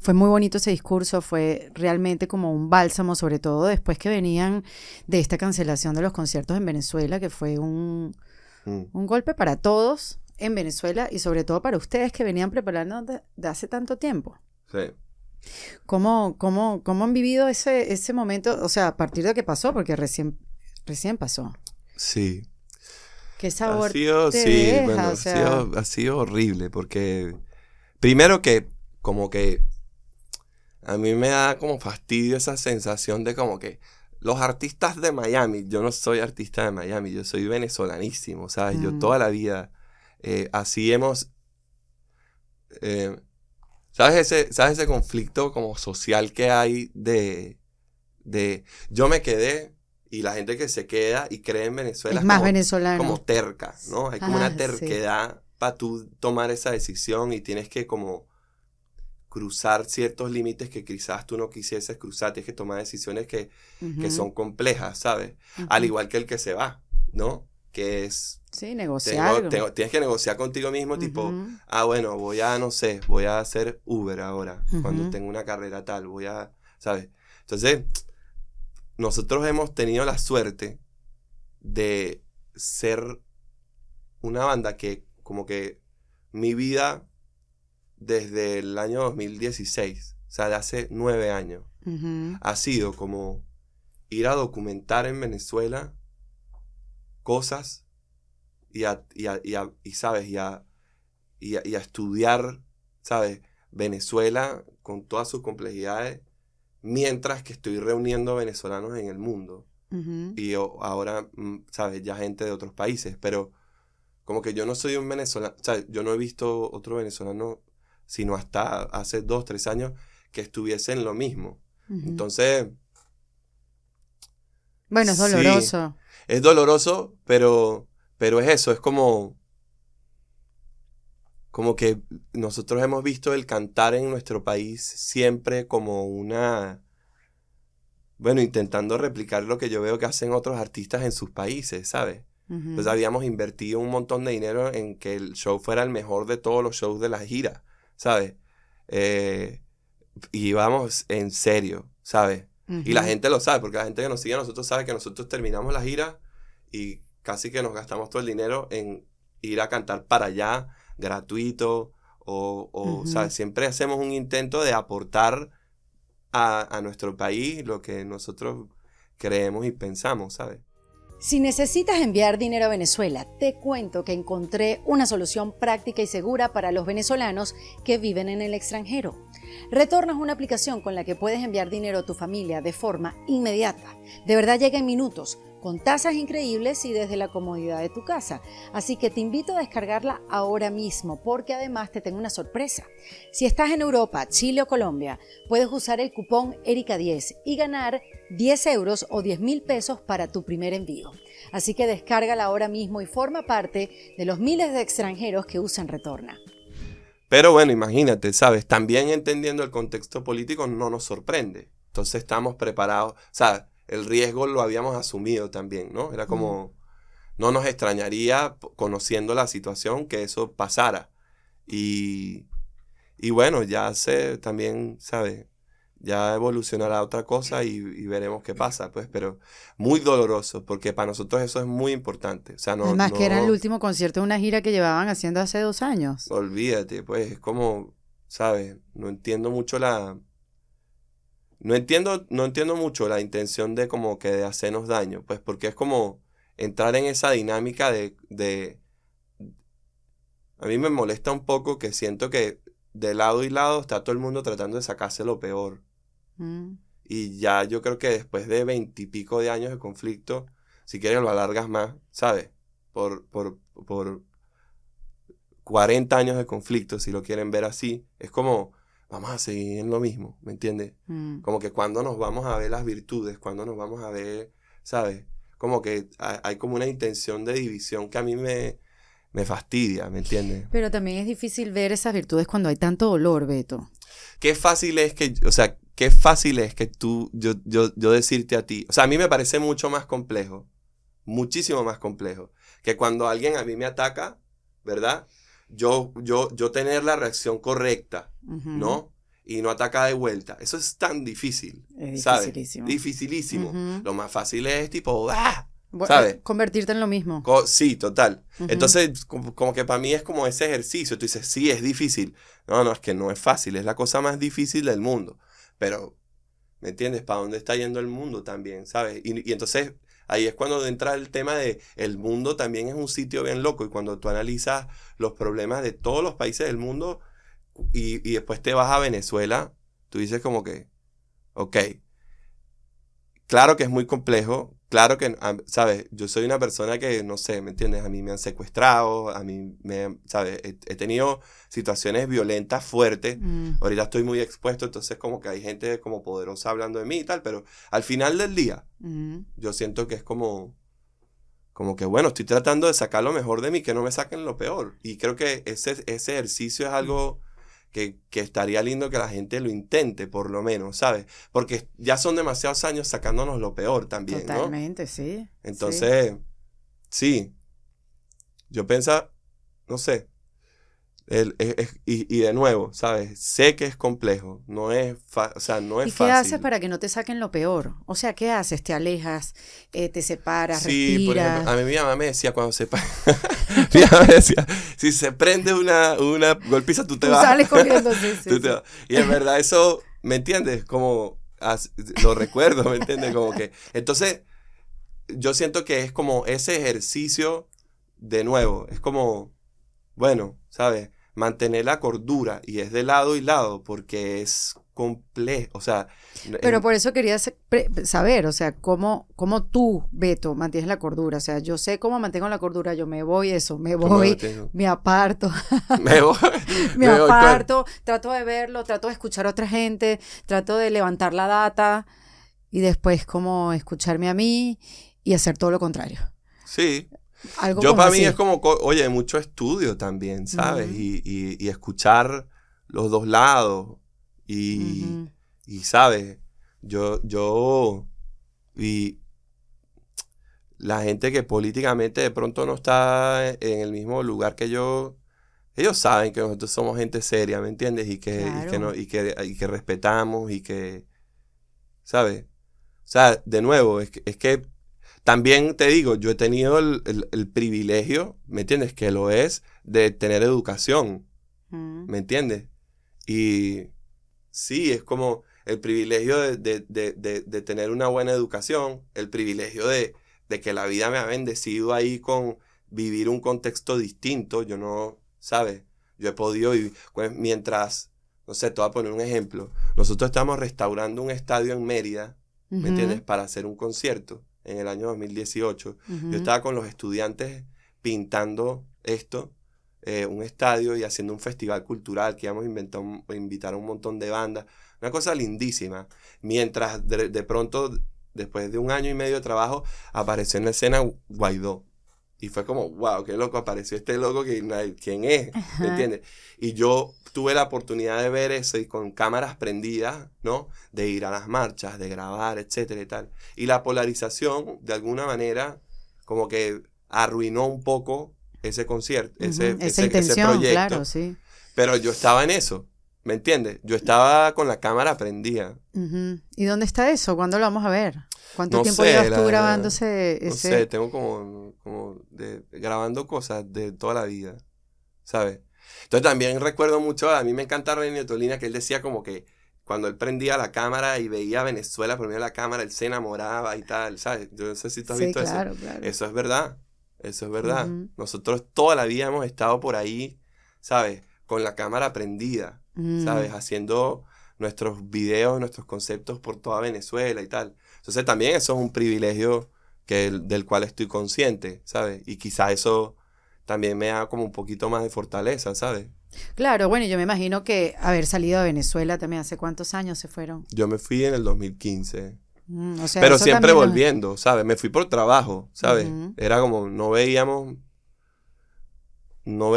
Fue muy bonito ese discurso, fue realmente como un bálsamo, sobre todo después que venían de esta cancelación de los conciertos en Venezuela, que fue un golpe para todos en Venezuela y sobre todo para ustedes que venían preparando de hace tanto tiempo. Sí. ¿Cómo han vivido ese momento? O sea, a partir de que pasó, porque recién pasó. Sí. ¿Qué sabor te deja? Bueno, ha sido horrible porque primero que como que a mí me da como fastidio esa sensación de como que los artistas de Miami, yo no soy artista de Miami, yo soy venezolanísimo, ¿sabes? Yo toda la vida así hemos... ¿sabes ese conflicto como social que hay de yo me quedé y la gente que se queda y cree en Venezuela es más venezolano. Como terca, ¿no? Hay como una terquedad sí. para tú tomar esa decisión y tienes que como cruzar ciertos límites que quizás tú no quisieses cruzar, tienes que tomar decisiones que son complejas, ¿sabes? Al igual que el que se va, ¿no? Que es... Sí, negociar. Tienes que negociar contigo mismo, tipo, bueno, voy a hacer Uber ahora, cuando tengo una carrera tal, ¿sabes? Entonces, nosotros hemos tenido la suerte de ser una banda que, como que, mi vida desde el año 2016, o sea, de hace 9 años, ha sido como ir a documentar en Venezuela cosas ¿sabes? Y a estudiar, ¿sabes? Venezuela con todas sus complejidades, mientras que estoy reuniendo venezolanos en el mundo. Y ahora, ¿sabes? Ya gente de otros países, pero como que yo no soy un venezolano, ¿sabes? Yo no he visto otro venezolano, sino hasta hace 2, 3 años, que estuviese en lo mismo. Entonces... Bueno, es doloroso. Sí, es doloroso, pero es eso, es como que nosotros hemos visto el cantar en nuestro país siempre como intentando replicar lo que yo veo que hacen otros artistas en sus países, ¿sabes? Entonces habíamos invertido un montón de dinero en que el show fuera el mejor de todos los shows de la gira, ¿sabes? Y íbamos en serio, ¿sabes? Y la gente lo sabe, porque la gente que nos sigue a nosotros sabe que nosotros terminamos la gira y casi que nos gastamos todo el dinero en ir a cantar para allá, gratuito, ¿sabes? Siempre hacemos un intento de aportar a nuestro país lo que nosotros creemos y pensamos, ¿sabes? Si necesitas enviar dinero a Venezuela, te cuento que encontré una solución práctica y segura para los venezolanos que viven en el extranjero. Retorno es una aplicación con la que puedes enviar dinero a tu familia de forma inmediata. De verdad llega en minutos, con tasas increíbles y desde la comodidad de tu casa. Así que te invito a descargarla ahora mismo, porque además te tengo una sorpresa. Si estás en Europa, Chile o Colombia, puedes usar el cupón Erika10 y ganar 10 euros o 10.000 pesos para tu primer envío. Así que descárgala ahora mismo y forma parte de los miles de extranjeros que usan Retorna. Pero bueno, imagínate, ¿sabes? También entendiendo el contexto político no nos sorprende. Entonces estamos preparados, ¿sabes? El riesgo lo habíamos asumido también, ¿no? Era como, no nos extrañaría, conociendo la situación, que eso pasara. Y bueno, también, ¿sabes? Ya evolucionará otra cosa y veremos qué pasa, pues. Pero muy doloroso, porque para nosotros eso es muy importante. O sea, Además que era el último concierto de una gira que llevaban haciendo hace 2 años. Olvídate, pues, es como, ¿sabes? No entiendo mucho la intención de como que de hacernos daño, pues, porque es como entrar en esa dinámica de a mí me molesta un poco que siento que de lado y lado está todo el mundo tratando de sacarse lo peor. Y ya yo creo que después de 20 y pico de años de conflicto, si quieres lo alargas más, ¿sabes? Por 40 años de conflicto, si lo quieren ver así, es como... vamos a seguir en lo mismo, ¿me entiendes? Como que cuando nos vamos a ver las virtudes, cuando nos vamos a ver, ¿sabes? Como que hay como una intención de división que a mí me fastidia, ¿me entiendes? Pero también es difícil ver esas virtudes cuando hay tanto dolor, Beto. Qué fácil es que yo decirte a ti, o sea, a mí me parece mucho más complejo, muchísimo más complejo, que cuando alguien a mí me ataca, ¿verdad? Yo tener la reacción correcta, ¿no? Y no atacar de vuelta. Eso es tan difícil, ¿sabes? Dificilísimo. Lo más fácil es tipo, ¿sabes? Convertirte en lo mismo. Sí, total. Entonces, como que para mí es como ese ejercicio. Tú dices, sí, es difícil. No, es que no es fácil. Es la cosa más difícil del mundo. Pero, ¿me entiendes? ¿Para dónde está yendo el mundo también, ¿sabes? Y entonces... ahí es cuando entra el tema de el mundo también es un sitio bien loco, y cuando tú analizas los problemas de todos los países del mundo y después te vas a Venezuela, tú dices como que, ok, claro que es muy complejo, claro que, ¿sabes? Yo soy una persona que, no sé, ¿me entiendes? A mí me han secuestrado, ¿sabes? He tenido situaciones violentas fuertes. Ahorita estoy muy expuesto, entonces como que hay gente como poderosa hablando de mí y tal, pero al final del día, yo siento que es como que, bueno, estoy tratando de sacar lo mejor de mí, que no me saquen lo peor. Y creo que ese ejercicio es algo que estaría lindo que la gente lo intente, por lo menos, ¿sabes? Porque ya son demasiados años sacándonos lo peor también, Totalmente, ¿no? sí. Entonces, sí, yo pienso, no sé, y de nuevo, ¿sabes? Sé que es complejo, no es, o sea, no es ¿Y fácil. qué haces para que no te saquen lo peor? O sea, ¿qué haces? ¿Te alejas? ¿Te separas? Sí, por ejemplo, ¿Respiras? a mí mi mamá me decía cuando mi mamá me decía, si se prende una golpiza, tú te Tú vas. sales corriendo, sí, sí, Tú te sí. vas. Y en verdad eso, ¿me entiendes? Como, lo recuerdo, ¿me entiendes? Como que, entonces, yo siento que es como ese ejercicio de nuevo, es como, bueno, ¿sabes? Mantener la cordura y es de lado y lado porque es complejo, o sea, Pero por eso quería saber, o sea, cómo tú, Beto, mantienes la cordura. O sea, yo sé cómo mantengo la cordura, yo me voy, me ¿cómo me voy, tengo? me aparto, Me voy, me me voy con... aparto, trato de verlo, trato de escuchar a otra gente, trato de levantar la data y después como escucharme a mí y hacer todo lo contrario. Sí, Algo yo como para mí es así. como, oye, mucho estudio también, ¿sabes? Ujú, Y escuchar los dos lados y, ujú. y ¿sabes? Yo, y la gente que políticamente de pronto no está en el mismo lugar que yo, ellos saben que nosotros somos gente seria, ¿me entiendes? Claro. Y que respetamos y que, ¿sabes? O sea, de nuevo, es que también te digo, yo he tenido el privilegio, ¿me entiendes? Que lo es de tener educación, Mm, ¿me entiendes? Y sí, es como el privilegio de tener una buena educación, el privilegio de que la vida me ha bendecido ahí con vivir un contexto distinto. Yo no, ¿sabes? Yo he podido vivir, pues, mientras, no sé, te voy a poner un ejemplo. Nosotros estamos restaurando un estadio en Mérida, ¿me entiendes? ujú, Para hacer un concierto en el año 2018. Yo ujú. estaba con los estudiantes pintando esto, un estadio y haciendo un festival cultural que íbamos a invitar a un montón de bandas. Una cosa lindísima. Mientras de pronto, después de un año y medio de trabajo, apareció en la escena Guaidó. Y fue como, wow, qué loco, apareció este loco que ¿quién es? ¿Me Ajá. entiendes? Y yo tuve la oportunidad de ver eso y con cámaras prendidas, ¿no? De ir a las marchas, de grabar, etcétera y tal. Y la polarización, de alguna manera, como que arruinó un poco ese concierto, Ujú, esa ese intención, claro, proyecto. sí. Pero yo estaba en eso, ¿me entiendes? Yo estaba con la cámara prendida. Ujú. ¿Y dónde está eso? ¿Cuándo lo vamos a ver? ¿Cuánto No tiempo sé, llevas la tú grabando verdad. No sé, tengo como grabando cosas de toda la vida, ¿sabes? Entonces también recuerdo mucho, a mí me encanta René Tolina, que él decía como que cuando él prendía la cámara y veía a Venezuela, prendía la cámara, él se enamoraba y tal, ¿sabes? Yo no sé si tú has Sí, visto eso. claro, claro. Eso es verdad, eso es verdad. Ujú. Nosotros toda la vida hemos estado por ahí, ¿sabes? Con la cámara prendida, ¿sabes? Mm. Haciendo nuestros videos, nuestros conceptos por toda Venezuela y tal. Entonces también eso es un privilegio del cual estoy consciente, ¿sabes? Y quizá eso también me da como un poquito más de fortaleza, ¿sabes? Claro, bueno, y yo me imagino que haber salido de Venezuela también, ¿hace cuántos años se fueron? Yo me fui en el 2015, O sea, pero eso siempre también lo... volviendo, ¿sabes? Me fui por trabajo, ¿sabes? Ujú. Era como no veíamos no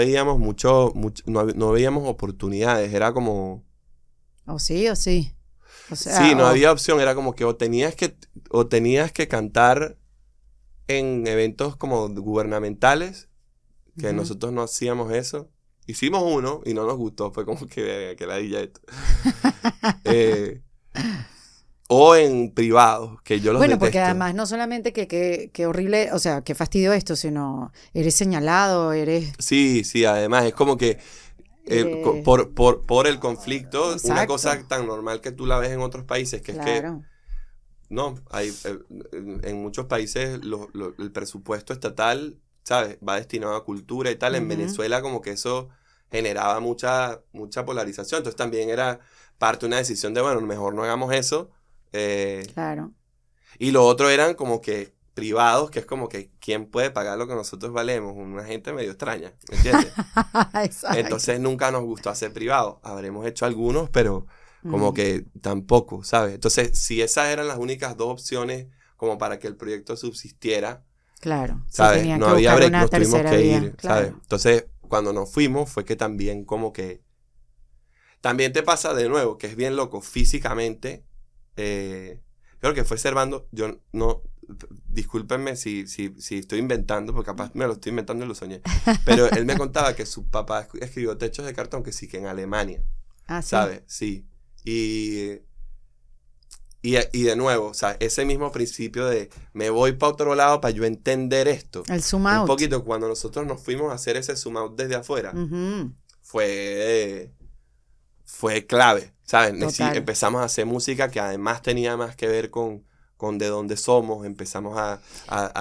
veíamos oportunidades, era como, O sí, o sí. O sí, sea, no había opción, era como que o tenías que cantar en eventos como gubernamentales, que ujú. nosotros no hacíamos eso. Hicimos uno y no nos gustó, fue como que, "Verga, que ladilla esto". Eh, o en privados, que yo los Bueno, porque detesto. además no solamente que horrible, o sea, qué fastidio esto, sino eres señalado, Sí, sí, además es como que eres... por el conflicto, una Exacto, cosa tan normal que tú la ves en otros países, que es que, claro. no, en muchos países el presupuesto estatal, ¿sabes? Va destinado a cultura y tal. En Ujú, Venezuela como que eso generaba mucha polarización. Entonces también era parte de una decisión de, bueno, mejor no hagamos eso. claro. Y lo otro eran como que privados, que es como que ¿quién puede pagar lo que nosotros valemos? Una gente medio extraña, ¿me entiendes? Exacto. Entonces nunca nos gustó hacer privados. Habremos hecho algunos, pero como que tampoco, ¿sabes? Entonces, si esas eran las únicas dos opciones como para que el proyecto subsistiera, Claro, ¿sabes? tenían No que había buscar break, una nos tuvimos tercera que vía, ir, claro. ¿sabes? Entonces, cuando nos fuimos fue que también como que... También te pasa de nuevo, que es bien loco físicamente. Creo que fue Servando, yo no... Discúlpenme si estoy inventando, porque capaz me lo estoy inventando y lo soñé. Pero él me contaba que su papá escribió Techos de Cartón, que sí, que en Alemania. Ah, ¿sí? ¿Sabes? Sí. Y de nuevo, o sea, ese mismo principio de me voy para otro lado para yo entender esto. El zoom Un out. poquito cuando nosotros nos fuimos a hacer ese zoom out desde afuera, fue clave, ¿sabes? Sí, Total. empezamos a hacer música que además tenía más que ver con de dónde somos, empezamos a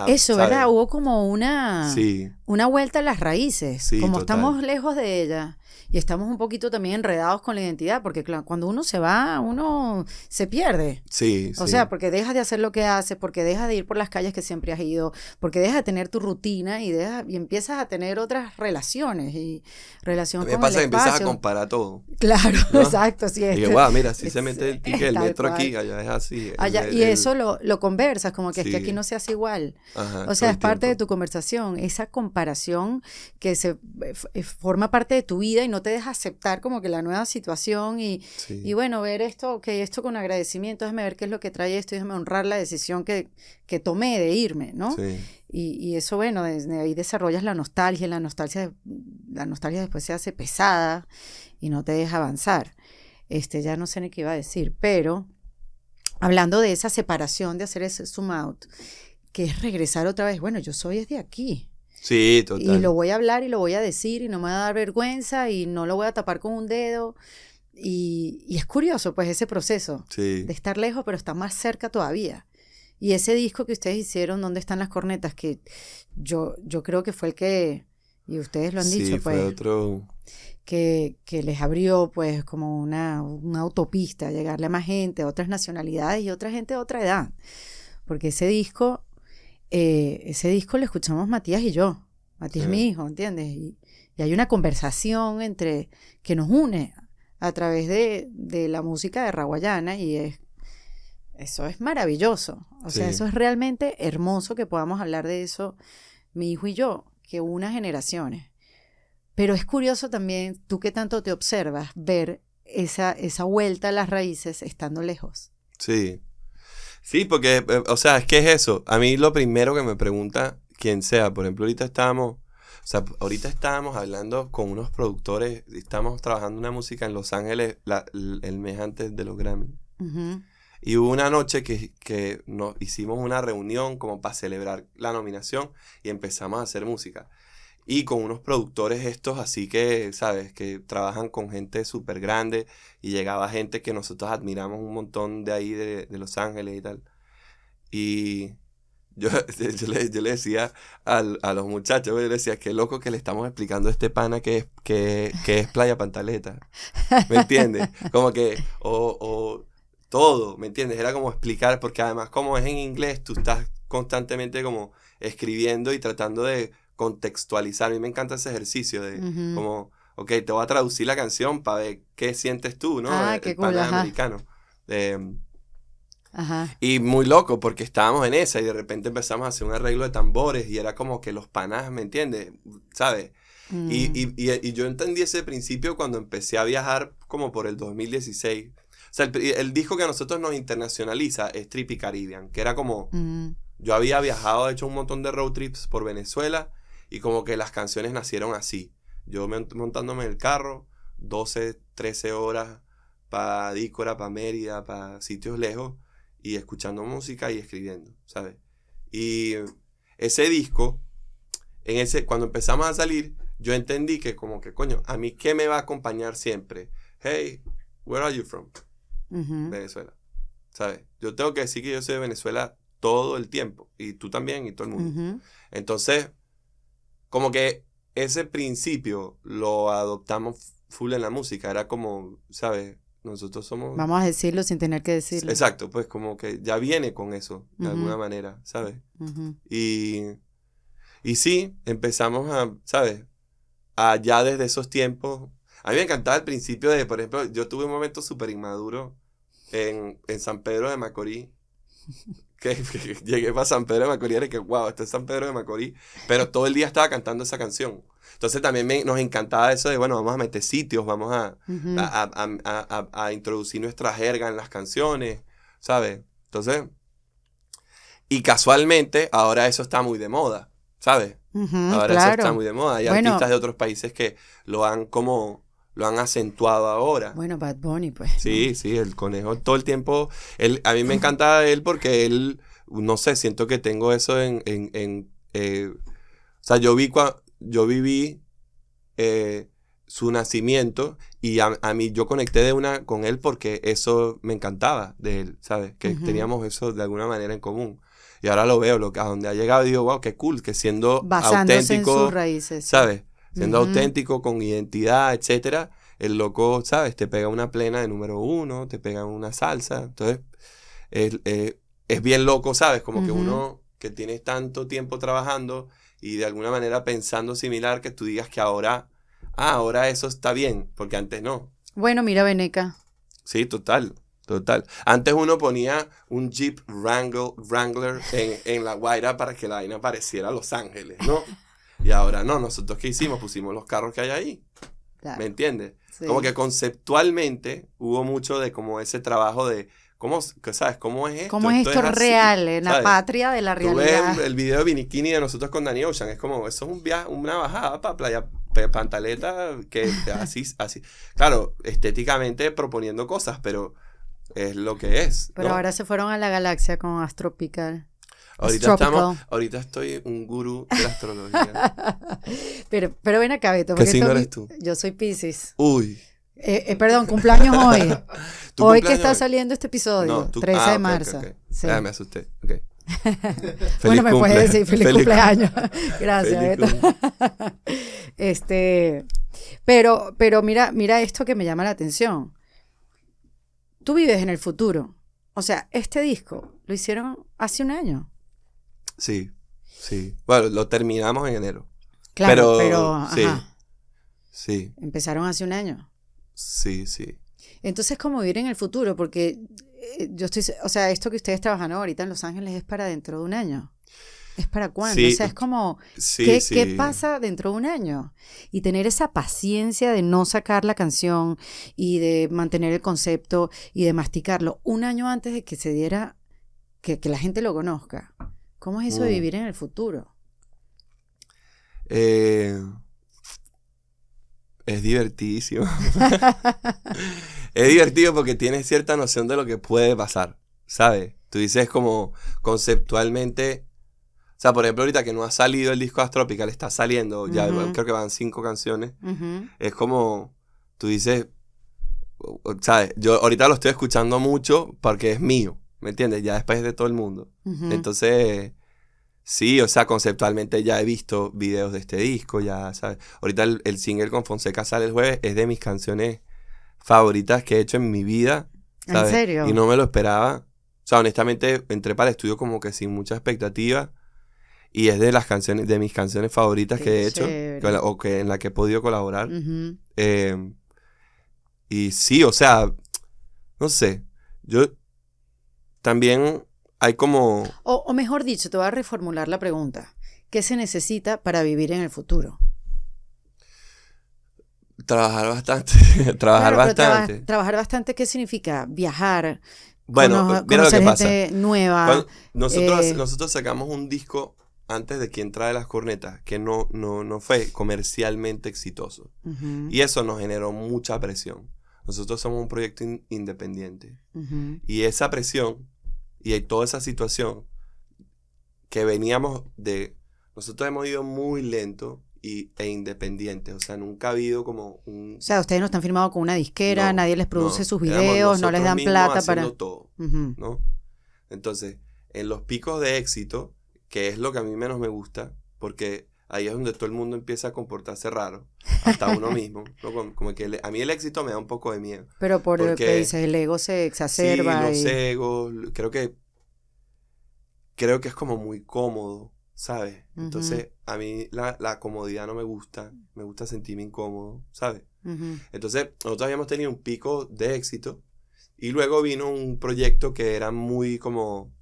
Eso, ¿sabes? ¿verdad? Hubo como una Sí, vuelta a las raíces. Sí, Como total. estamos lejos de ella y estamos un poquito también enredados con la identidad, porque claro, cuando uno se va, uno se pierde. sí, O sí. sea, porque dejas de hacer lo que haces, porque dejas de ir por las calles que siempre has ido, porque dejas de tener tu rutina y empiezas a tener otras relaciones y relación A mí me con pasa que el empiezas a espacio. comparar todo, Claro, ¿no? exacto, sí. Y que, wow, mira, así se es- mete el ticket, el tal metro cual. aquí, allá es así. Allá, y eso lo conversas, como que es que aquí Sí. no se hace igual. Ajá, O todo sea, el es parte de tiempo. tu conversación, esa comparación que forma parte de tu vida y no te deja aceptar como que la nueva situación Sí. y bueno, ver esto, que esto con agradecimiento, déjame ver qué es lo que trae esto, déjame honrar la decisión que tomé de irme, ¿no? Sí. Y eso, bueno, desde ahí desarrollas la nostalgia después se hace pesada y no te deja avanzar. Ya no sé ni qué iba a decir, pero hablando de esa separación, de hacer ese zoom out, que es regresar otra vez, bueno, yo soy desde aquí. Sí, total. Y lo voy a hablar y lo voy a decir y no me va a dar vergüenza y no lo voy a tapar con un dedo. Y es curioso, pues, ese proceso Sí. de estar lejos, pero estar más cerca todavía. Y ese disco que ustedes hicieron, ¿Dónde están las cornetas? Que yo creo que fue el que, y ustedes lo han Sí, dicho, fue pues, otro... que les abrió, pues, como una autopista, llegarle a más gente, a otras nacionalidades y otra gente de otra edad. Porque ese disco lo escuchamos Matías y yo. Matías es mi hijo, ¿entiendes? Y hay una conversación que nos une a través de la música de Raguayana y eso es maravilloso. O sea, Sí. eso es realmente hermoso que podamos hablar de eso, mi hijo y yo, que una generaciones. Pero es curioso también, tú que tanto te observas, ver esa vuelta a las raíces estando lejos. Sí. Sí, porque, o sea, es que es eso. A mí lo primero que me pregunta quien sea, por ejemplo, ahorita estábamos hablando con unos productores, estamos trabajando una música en Los Ángeles el mes antes de los Grammy. Uh-huh. Y hubo una noche que nos hicimos una reunión como para celebrar la nominación y empezamos a hacer música. Y con unos productores estos así que, ¿sabes? Que trabajan con gente súper grande y llegaba gente que nosotros admiramos un montón de ahí de Los Ángeles y tal. Y yo le decía a los muchachos, yo le decía, qué loco que le estamos explicando a este pana que es Playa Pantaleta. ¿Me entiendes? Como que, o todo, ¿me entiendes? Era como explicar, porque además como es en inglés, tú estás constantemente como escribiendo y tratando de contextualizar. A mí me encanta ese ejercicio de como, ok, te voy a traducir la canción para ver qué sientes tú, ¿no? Qué el cool, pana ajá. americano. Ajá. Y muy loco porque estábamos en esa y de repente empezamos a hacer un arreglo de tambores y era como que los panas, ¿me entiendes? ¿Sabes? Y yo entendí ese principio cuando empecé a viajar como por el 2016. O sea, el disco que a nosotros nos internacionaliza es Trippy Caribbean, que era como... Yo había viajado, hecho un montón de road trips por Venezuela y como que las canciones nacieron así. Yo montándome en el carro, 12, 13 horas para Dícora, para Mérida, para sitios lejos y escuchando música y escribiendo, ¿sabes? Y ese disco, cuando empezamos a salir, yo entendí que como que, coño, ¿a mí qué me va a acompañar siempre? Hey, where are you from? Venezuela, ¿sabes? Yo tengo que decir que yo soy de Venezuela todo el tiempo, y tú también, y todo el mundo. Entonces, como que ese principio lo adoptamos full en la música, era como, ¿sabes? Nosotros somos... Vamos a decirlo sin tener que decirlo. Exacto, pues como que ya viene con eso, de alguna manera, ¿sabes? Y sí, empezamos a, ¿sabes? A ya desde esos tiempos... A mí me encantaba el principio de, por ejemplo, yo tuve un momento súper inmaduro en San Pedro de Macorís. Que llegué para San Pedro de Macorís y que, wow, esto es San Pedro de Macorís. Pero todo el día estaba cantando esa canción. Entonces también nos encantaba eso de, bueno, vamos a meter sitios, vamos a introducir nuestra jerga en las canciones, ¿sabes? Entonces, y casualmente, ahora eso está muy de moda, ¿sabes? Ahora eso está muy de moda. Hay artistas de otros países que lo han acentuado ahora. Bueno, Bad Bunny, pues. Sí, sí, el conejo todo el tiempo. A mí me encanta él porque él, no sé, siento que tengo eso o sea, yo viví su nacimiento y a mí yo conecté con él porque eso me encantaba de él, ¿sabes? Que teníamos eso de alguna manera en común. Y ahora lo veo, a donde ha llegado y digo, wow, qué cool, que siendo basándose auténtico, en sus raíces, ¿sabes? Siendo auténtico, con identidad, etcétera, el loco, ¿sabes? Te pega una plena de número 1, te pega una salsa. Entonces, es bien loco, ¿sabes? Como que uno que tiene tanto tiempo trabajando y de alguna manera pensando similar, que tú digas que ahora eso está bien, porque antes no. Bueno, mira Veneca. Sí, total. Antes uno ponía un Jeep Wrangler en La Guaira para que la vaina pareciera Los Ángeles, ¿no? Y ahora no, nosotros ¿qué hicimos? Pusimos los carros que hay ahí. Claro. ¿Me entiendes? Sí. Como que conceptualmente hubo mucho de como ese trabajo de ¿cómo, ¿sabes? ¿Cómo es esto? ¿Cómo es esto real? En la patria de la realidad. Tú ves el video de Bikini de nosotros con Danny Ocean. Es como, eso es un viaje, una bajada para Playa Pantaleta, que así. Claro, estéticamente proponiendo cosas, pero es lo que es. Pero ¿no? ahora se fueron a la galaxia con Astropical. Ahorita estoy un gurú de la astrología. pero ven acá, Beto. ¿Qué signo eres tú? Yo soy Piscis. Uy. Perdón, cumpleaños hoy. Hoy cumpleaños que está hoy? Saliendo este episodio, No, 13 de marzo. Okay. Sí. Me asusté. Okay. Bueno, me puedes decir feliz cumpleaños. Gracias, feliz Beto. Pero mira esto que me llama la atención. Tú vives en el futuro. O sea, este disco lo hicieron hace un año. Sí. Bueno, lo terminamos en enero. Claro, pero sí. Ajá. Sí. Empezaron hace un año. Sí. Entonces, ¿cómo vivir en el futuro? Porque o sea, esto que ustedes trabajan ahorita en Los Ángeles es para dentro de un año. ¿Es para cuándo? Sí. O sea, es como, sí. ¿qué pasa dentro de un año? Y tener esa paciencia de no sacar la canción y de mantener el concepto y de masticarlo un año antes de que se diera, que la gente lo conozca. ¿Cómo es eso de vivir en el futuro? Es divertidísimo. Es divertido porque tienes cierta noción de lo que puede pasar, ¿sabes? Tú dices como conceptualmente, o sea, por ejemplo, ahorita que no ha salido el disco Astropical, está saliendo, ya creo que van 5 canciones, es como, tú dices, ¿sabes? Yo ahorita lo estoy escuchando mucho porque es mío, ¿me entiendes? Ya después de todo el mundo. Entonces, sí, o sea, conceptualmente ya he visto videos de este disco, ya, ¿sabes? Ahorita el single con Fonseca sale el jueves, es de mis canciones favoritas que he hecho en mi vida, ¿sabes? ¿En serio? Y no me lo esperaba. O sea, honestamente, entré para el estudio como que sin mucha expectativa. Y es de mis canciones favoritas que he hecho, en la que he podido colaborar. Y sí, o sea, no sé, yo también hay como... O mejor dicho, te voy a reformular la pregunta. ¿Qué se necesita para vivir en el futuro? Trabajar bastante. Trabajar bastante, ¿qué significa? Viajar. Bueno, mira lo que pasa. Gente nueva. Nosotros sacamos un disco antes de Quién trae las cornetas, que no fue comercialmente exitoso. Y eso nos generó mucha presión. Nosotros somos un proyecto independiente. Y esa presión y toda esa situación que veníamos de... Nosotros hemos ido muy lento e independientes. O sea, nunca ha habido como un... O sea, ustedes no están firmados con una disquera, nadie les produce sus éramos videos, no les dan plata para... todo, ¿no? Entonces, en los picos de éxito, que es lo que a mí menos me gusta, porque ahí es donde todo el mundo empieza a comportarse raro, hasta uno mismo, ¿no? Como que a mí el éxito me da un poco de miedo. Pero por lo que dices, el ego se exacerba. Sí, los egos, creo que es como muy cómodo, ¿sabes? Uh-huh. Entonces, a mí la comodidad no me gusta sentirme incómodo, ¿sabes? Uh-huh. Entonces, nosotros habíamos tenido un pico de éxito y luego vino un proyecto que era muy como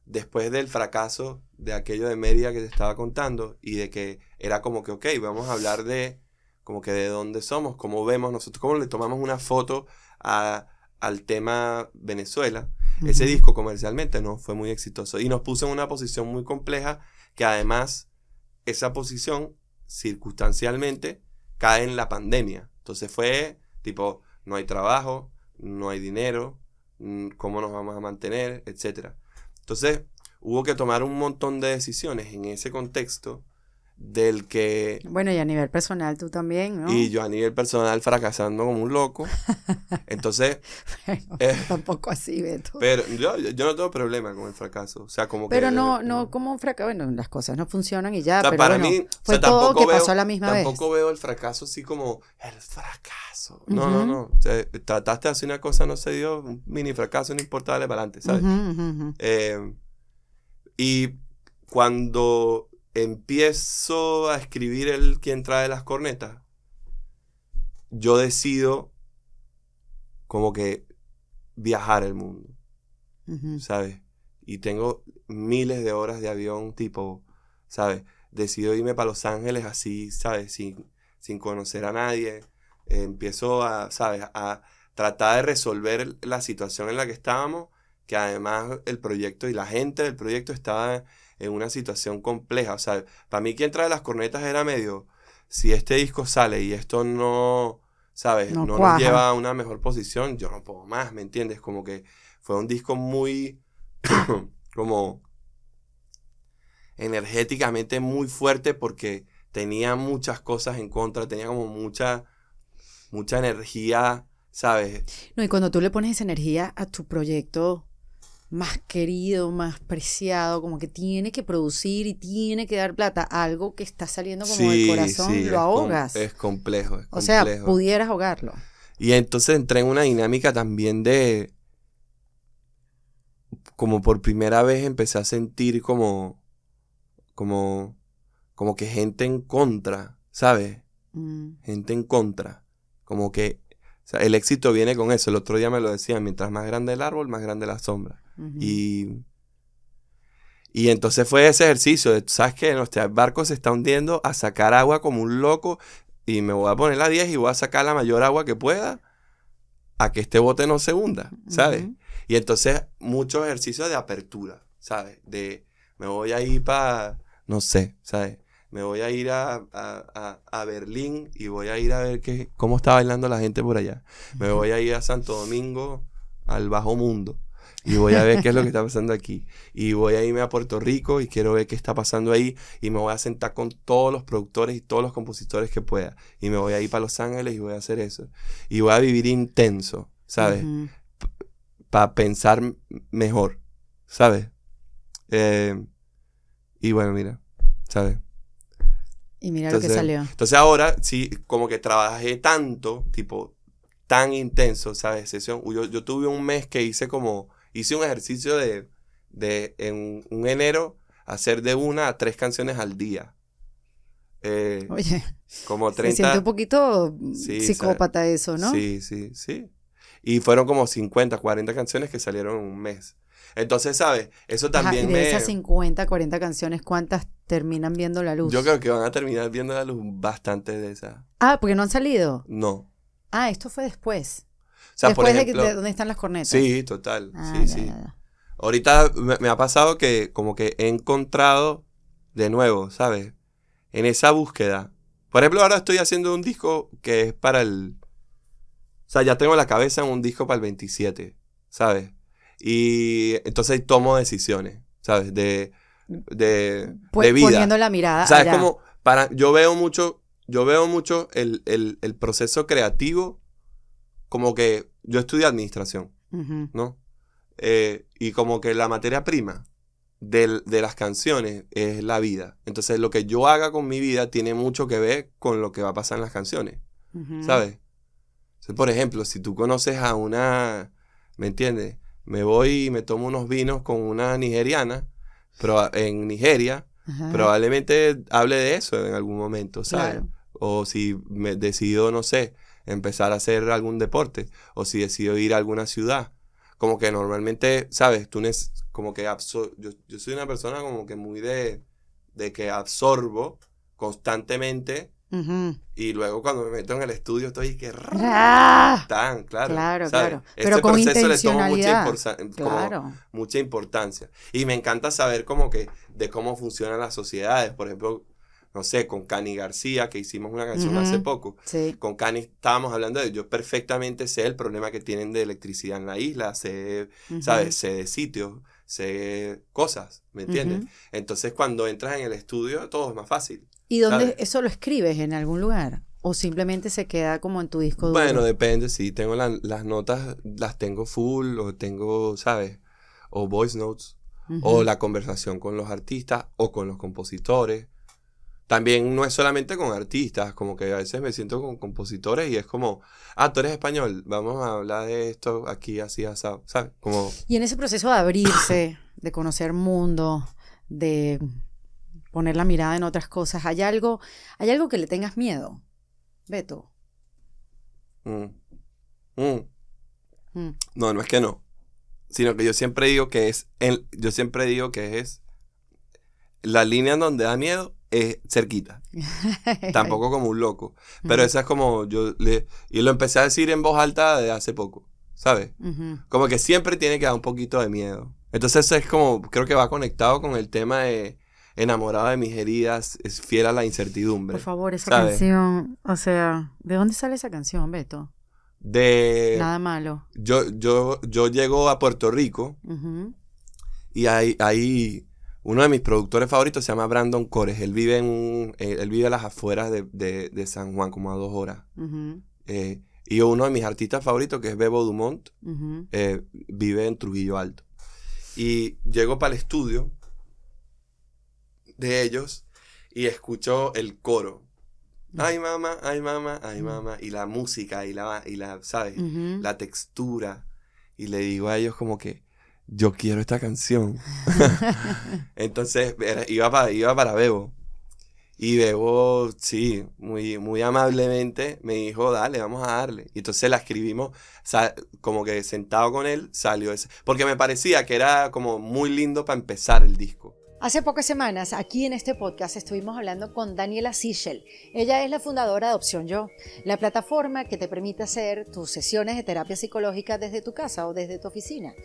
después del fracaso de aquello de Mérida que te estaba contando y de que era como que, ok, vamos a hablar de como que de dónde somos, cómo vemos nosotros, cómo le tomamos una foto al tema Venezuela. Uh-huh. Ese disco comercialmente no fue muy exitoso y nos puso en una posición muy compleja que además esa posición circunstancialmente cae en la pandemia. Entonces fue tipo, no hay trabajo, no hay dinero, cómo nos vamos a mantener, etcétera. Entonces hubo que tomar un montón de decisiones en ese contexto del que... Bueno, y a nivel personal tú también, ¿no? Y yo a nivel personal fracasando como un loco. Entonces... bueno, tampoco así, Beto. Pero yo no tengo problema con el fracaso. O sea, como pero que... no como un fracaso. Bueno, las cosas no funcionan y ya, o sea, pero para bueno, mí, fue todo que pasó a la misma vez. Tampoco veo el fracaso así como el fracaso. No, no. O sea, trataste de hacer una cosa, no se dio, un mini fracaso, no importa, dale para adelante, ¿sabes? Y cuando empiezo a escribir el Quién trae las cornetas, yo decido como que viajar el mundo, ¿sabes? Y tengo miles de horas de avión, tipo, ¿sabes? Decido irme para Los Ángeles así, ¿sabes? Sin conocer a nadie. Empiezo a, ¿sabes? A tratar de resolver la situación en la que estábamos, que además el proyecto y la gente del proyecto estaba en una situación compleja. O sea, para mí Quién trae las cornetas era medio, si este disco sale y esto no, ¿sabes? No nos lleva a una mejor posición, yo no puedo más, ¿me entiendes? Como que fue un disco muy, como, energéticamente muy fuerte porque tenía muchas cosas en contra, tenía como mucha energía, ¿sabes? No, y cuando tú le pones esa energía a tu proyecto más querido, más preciado, como que tiene que producir y tiene que dar plata, algo que está saliendo como del corazón, lo ahogas. Es complejo. O sea, pudieras ahogarlo. Y entonces entré en una dinámica también de, como por primera vez empecé a sentir como que gente en contra, ¿sabes? Gente en contra. Como que, o sea, el éxito viene con eso. El otro día me lo decían, mientras más grande el árbol, más grande la sombra. Y entonces fue ese ejercicio de, ¿sabes qué? Nuestro barco se está hundiendo, a sacar agua como un loco y me voy a poner la 10 y voy a sacar la mayor agua que pueda a que este bote no se hunda, ¿sabes? Y entonces muchos ejercicios de apertura, ¿sabes? De me voy a ir para, no sé, ¿sabes? Me voy a ir a Berlín y voy a ir a ver cómo está bailando la gente por allá. Me voy a ir a Santo Domingo, al bajo mundo. Y voy a ver qué es lo que está pasando aquí. Y voy a irme a Puerto Rico y quiero ver qué está pasando ahí. Y me voy a sentar con todos los productores y todos los compositores que pueda. Y me voy a ir para Los Ángeles y voy a hacer eso. Y voy a vivir intenso, ¿sabes? Para pensar mejor, ¿sabes? Y bueno, mira, ¿sabes? Y mira entonces, lo que salió. Entonces ahora sí, como que trabajé tanto, tipo, tan intenso, ¿sabes? Yo tuve un mes que hice un ejercicio de en un enero hacer de 1 a 3 canciones al día. Oye, como 30. Se siente un poquito psicópata, ¿sabes? Eso, ¿no? Sí. Y fueron como 50, 40 canciones que salieron en un mes. Entonces, ¿sabes? Eso también y de esas 50, 40 canciones, ¿cuántas terminan viendo la luz? Yo creo que van a terminar viendo la luz bastantes de esas. Ah, ¿porque no han salido? No. Ah, esto fue después. O sea, después por ejemplo, de dónde están las cornetas. Sí, total. Sí. Ahorita me ha pasado que como que he encontrado de nuevo, ¿sabes? En esa búsqueda. Por ejemplo, ahora estoy haciendo un disco que es para el... O sea, ya tengo la cabeza en un disco para el 27, ¿sabes? Y entonces tomo decisiones, ¿sabes? De vida. Poniendo la mirada ¿sabes? Allá. Como yo veo mucho el proceso creativo, como que yo estudio administración, ¿no? Y como que la materia prima de las canciones es la vida. Entonces, lo que yo haga con mi vida tiene mucho que ver con lo que va a pasar en las canciones, ¿sabes? Entonces, por ejemplo, si tú conoces a una, ¿me entiendes? Me voy y me tomo unos vinos con una nigeriana, pero en Nigeria, probablemente hable de eso en algún momento, ¿sabes? Claro. O si me decido, no sé, empezar a hacer algún deporte, o si decido ir a alguna ciudad. Como que normalmente, ¿sabes? Como que yo soy una persona como que muy de que absorbo constantemente y luego cuando me meto en el estudio estoy que tan, Claro, ¿sabes? claro. Pero Este con proceso le tomo intencionalidad. como mucha importancia. Y me encanta saber como que de cómo funcionan las sociedades. Por ejemplo, no sé, con Cani García, que hicimos una canción hace poco. Sí. Con Cani estábamos hablando de, yo perfectamente sé el problema que tienen de electricidad en la isla, sé, ¿sabes? Sé de sitios, sé cosas, ¿me entiendes? Entonces cuando entras en el estudio todo es más fácil. ¿Y dónde ¿sabes? eso lo escribes? ¿En algún lugar? ¿O simplemente se queda como en tu disco duro? Bueno, depende, sí, tengo las notas, las tengo full, o tengo, ¿sabes? O voice notes, o la conversación con los artistas, o con los compositores. También no es solamente con artistas, como que a veces me siento con compositores y es como, tú eres español, vamos a hablar de esto aquí, así, asado, ¿sabes? Como... Y en ese proceso de abrirse, de conocer mundo, de poner la mirada en otras cosas, ¿hay algo que le tengas miedo, Beto? No, no es que no, sino que yo siempre digo que es la línea en donde da miedo es cerquita. Tampoco como un loco. Pero esa es como y lo empecé a decir en voz alta de hace poco, ¿sabes? Como que siempre tiene que dar un poquito de miedo. Entonces eso es como, creo que va conectado con el tema de enamorado de mis heridas, es fiel a la incertidumbre. Por favor, esa ¿sabes? canción, o sea, ¿de dónde sale esa canción, Beto? Nada malo. Yo llego a Puerto Rico y hay uno de mis productores favoritos se llama Brandon Cores. Él vive a las afueras de San Juan, como a 2 horas. Y uno de mis artistas favoritos, que es Bebo Dumont, vive en Trujillo Alto. Y llego para el estudio de ellos y escucho el coro. Ay, mamá, ay, mamá, ay, mamá. Y la música, y la ¿sabes? La textura. Y le digo a ellos como que, yo quiero esta canción. Entonces iba para Bebo. Y Bebo, sí, muy, muy amablemente me dijo, dale, vamos a darle. Y entonces la escribimos, como que sentado con él, salió ese. Porque me parecía que era como muy lindo para empezar el disco. Hace pocas semanas, aquí en este podcast, estuvimos hablando con Daniela Sichel. Ella es la fundadora de Opción Yo, la plataforma que te permite hacer tus sesiones de terapia psicológica desde tu casa o desde tu oficina.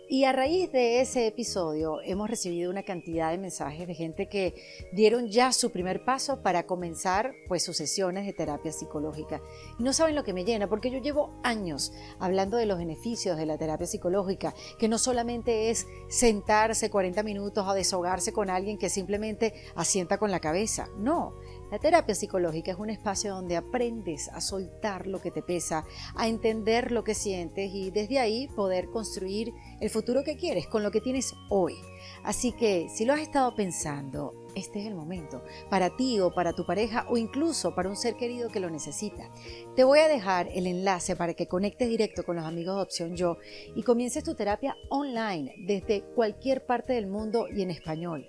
Y a raíz de ese episodio hemos recibido una cantidad de mensajes de gente que dieron ya su primer paso para comenzar pues sus sesiones de terapia psicológica. Y no saben lo que me llena, porque yo llevo años hablando de los beneficios de la terapia psicológica, que no solamente es sentarse 40 minutos a desahogarse con alguien que simplemente asienta con la cabeza. No, la terapia psicológica es un espacio donde aprendes a soltar lo que te pesa, a entender lo que sientes y desde ahí poder construir el futuro que quieres con lo que tienes hoy. Así que si lo has estado pensando, este es el momento para ti o para tu pareja o incluso para un ser querido que lo necesita. Te voy a dejar el enlace para que conectes directo con los amigos de Opción Yo y comiences tu terapia online desde cualquier parte del mundo y en español.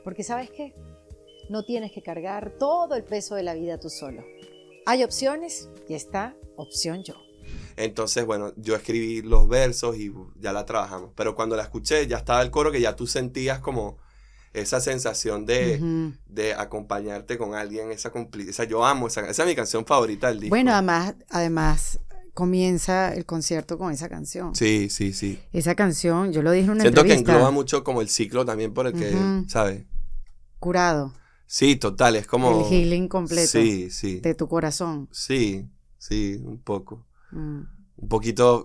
Porque ¿sabes qué? No tienes que cargar todo el peso de la vida tú solo. Hay opciones y está Opción Yo. Entonces, bueno, yo escribí los versos y ya la trabajamos. Pero cuando la escuché, ya estaba el coro que ya tú sentías como esa sensación de acompañarte con alguien, yo amo esa es mi canción favorita del disco. Bueno, además comienza el concierto con esa canción. Sí. Esa canción, yo lo dije en una Siento entrevista. que engloba mucho como el ciclo también por el que, ¿sabes? Curado. Sí, total, es como... El healing completo. Sí. De tu corazón. Sí, un poco. Un poquito,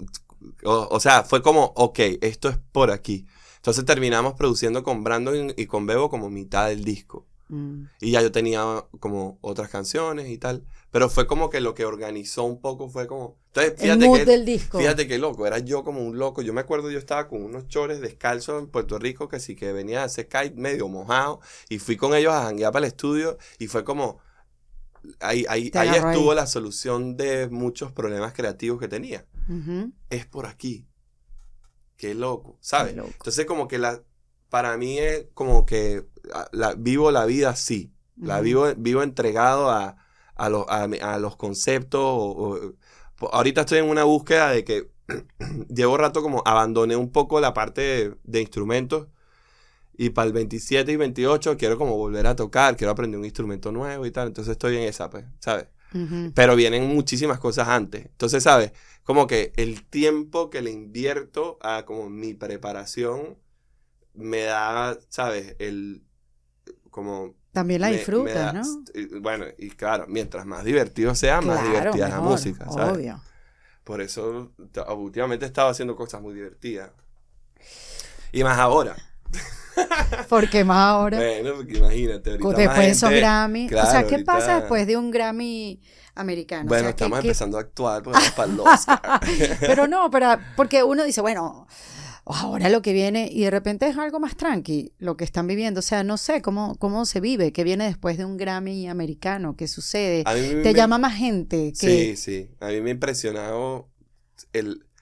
o sea, fue como, ok, esto es por aquí. Entonces terminamos produciendo con Brandon y con Bebo como mitad del disco. Y ya yo tenía como otras canciones y tal. Pero fue como que lo que organizó un poco fue como... Entonces, el mood del disco. Fíjate qué loco, era yo como un loco. Yo me acuerdo, yo estaba con unos chores descalzos en Puerto Rico que sí que venía a hacer kite medio mojado. Y fui con ellos a janguear para el estudio y fue como... Ahí estuvo la solución de muchos problemas creativos que tenía. Es por aquí. Qué loco, ¿sabes? Qué loco. Entonces como que para mí es como que vivo la vida así. La vivo entregado a los conceptos. Ahorita estoy en una búsqueda de que llevo rato como abandoné un poco la parte de instrumentos. Y para el 27 y 28 quiero como volver a tocar, quiero aprender un instrumento nuevo y tal. Entonces estoy en esa, pues, ¿sabes? Pero vienen muchísimas cosas antes. Entonces, ¿sabes? Como que el tiempo que le invierto a como mi preparación me da, ¿sabes? También la disfrutas, ¿no? Bueno, y claro, mientras más divertido sea, más divertida es la música, ¿sabes? Obvio. Por eso últimamente he estado haciendo cosas muy divertidas. Y más ahora. ¿Por qué más ahora? Bueno, porque imagínate, ahorita después de esos Grammy. Claro, o sea, ¿qué ahorita... pasa después de un Grammy americano? Bueno, o sea, estamos empezando a actuar porque vamos para el Oscar. Pero no, porque uno dice, bueno, ahora lo que viene, y de repente es algo más tranqui lo que están viviendo. O sea, no sé cómo se vive, qué viene después de un Grammy americano, qué sucede. Llama más gente. Sí. A mí me ha impresionado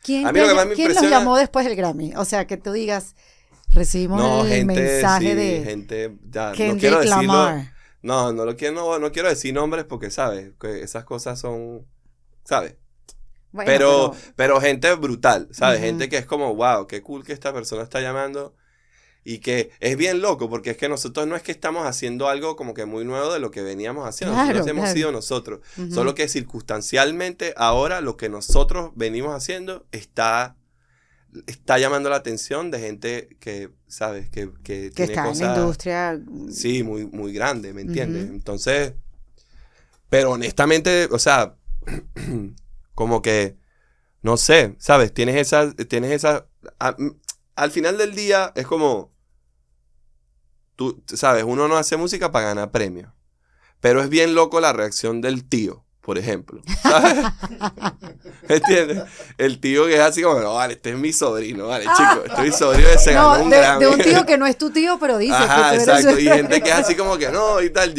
¿Quién los llamó después del Grammy? O sea, que tú digas... Recibimos el mensaje de gente, ya, Kendrick no quiero decirlo, Lamar. No quiero decir nombres porque, ¿sabes? Que esas cosas son, ¿sabes? Bueno, pero gente brutal, ¿sabes? Gente que es como, wow, qué cool que esta persona está llamando. Y que es bien loco porque es que nosotros no es que estamos haciendo algo como que muy nuevo de lo que veníamos haciendo. Nosotros hemos sido nosotros. Solo que circunstancialmente ahora lo que nosotros venimos haciendo está llamando la atención de gente que, ¿sabes? Que tiene está cosas, en la industria. Sí, muy, muy grande, ¿me entiendes? Entonces, pero honestamente, o sea, como que, no sé, ¿sabes? Tienes esa al final del día es como, tú, ¿sabes? Uno no hace música para ganar premios, pero es bien loco la reacción del tío. Por ejemplo, ¿sabes? ¿Entiendes? El tío que es así como, no, vale, este es mi sobrino, vale, chico, este es mi sobrino que se ganó un Grammy. De un tío que no es tu tío, pero dice Ajá, que tú exacto, eres... y gente que es así como que, no, y tal,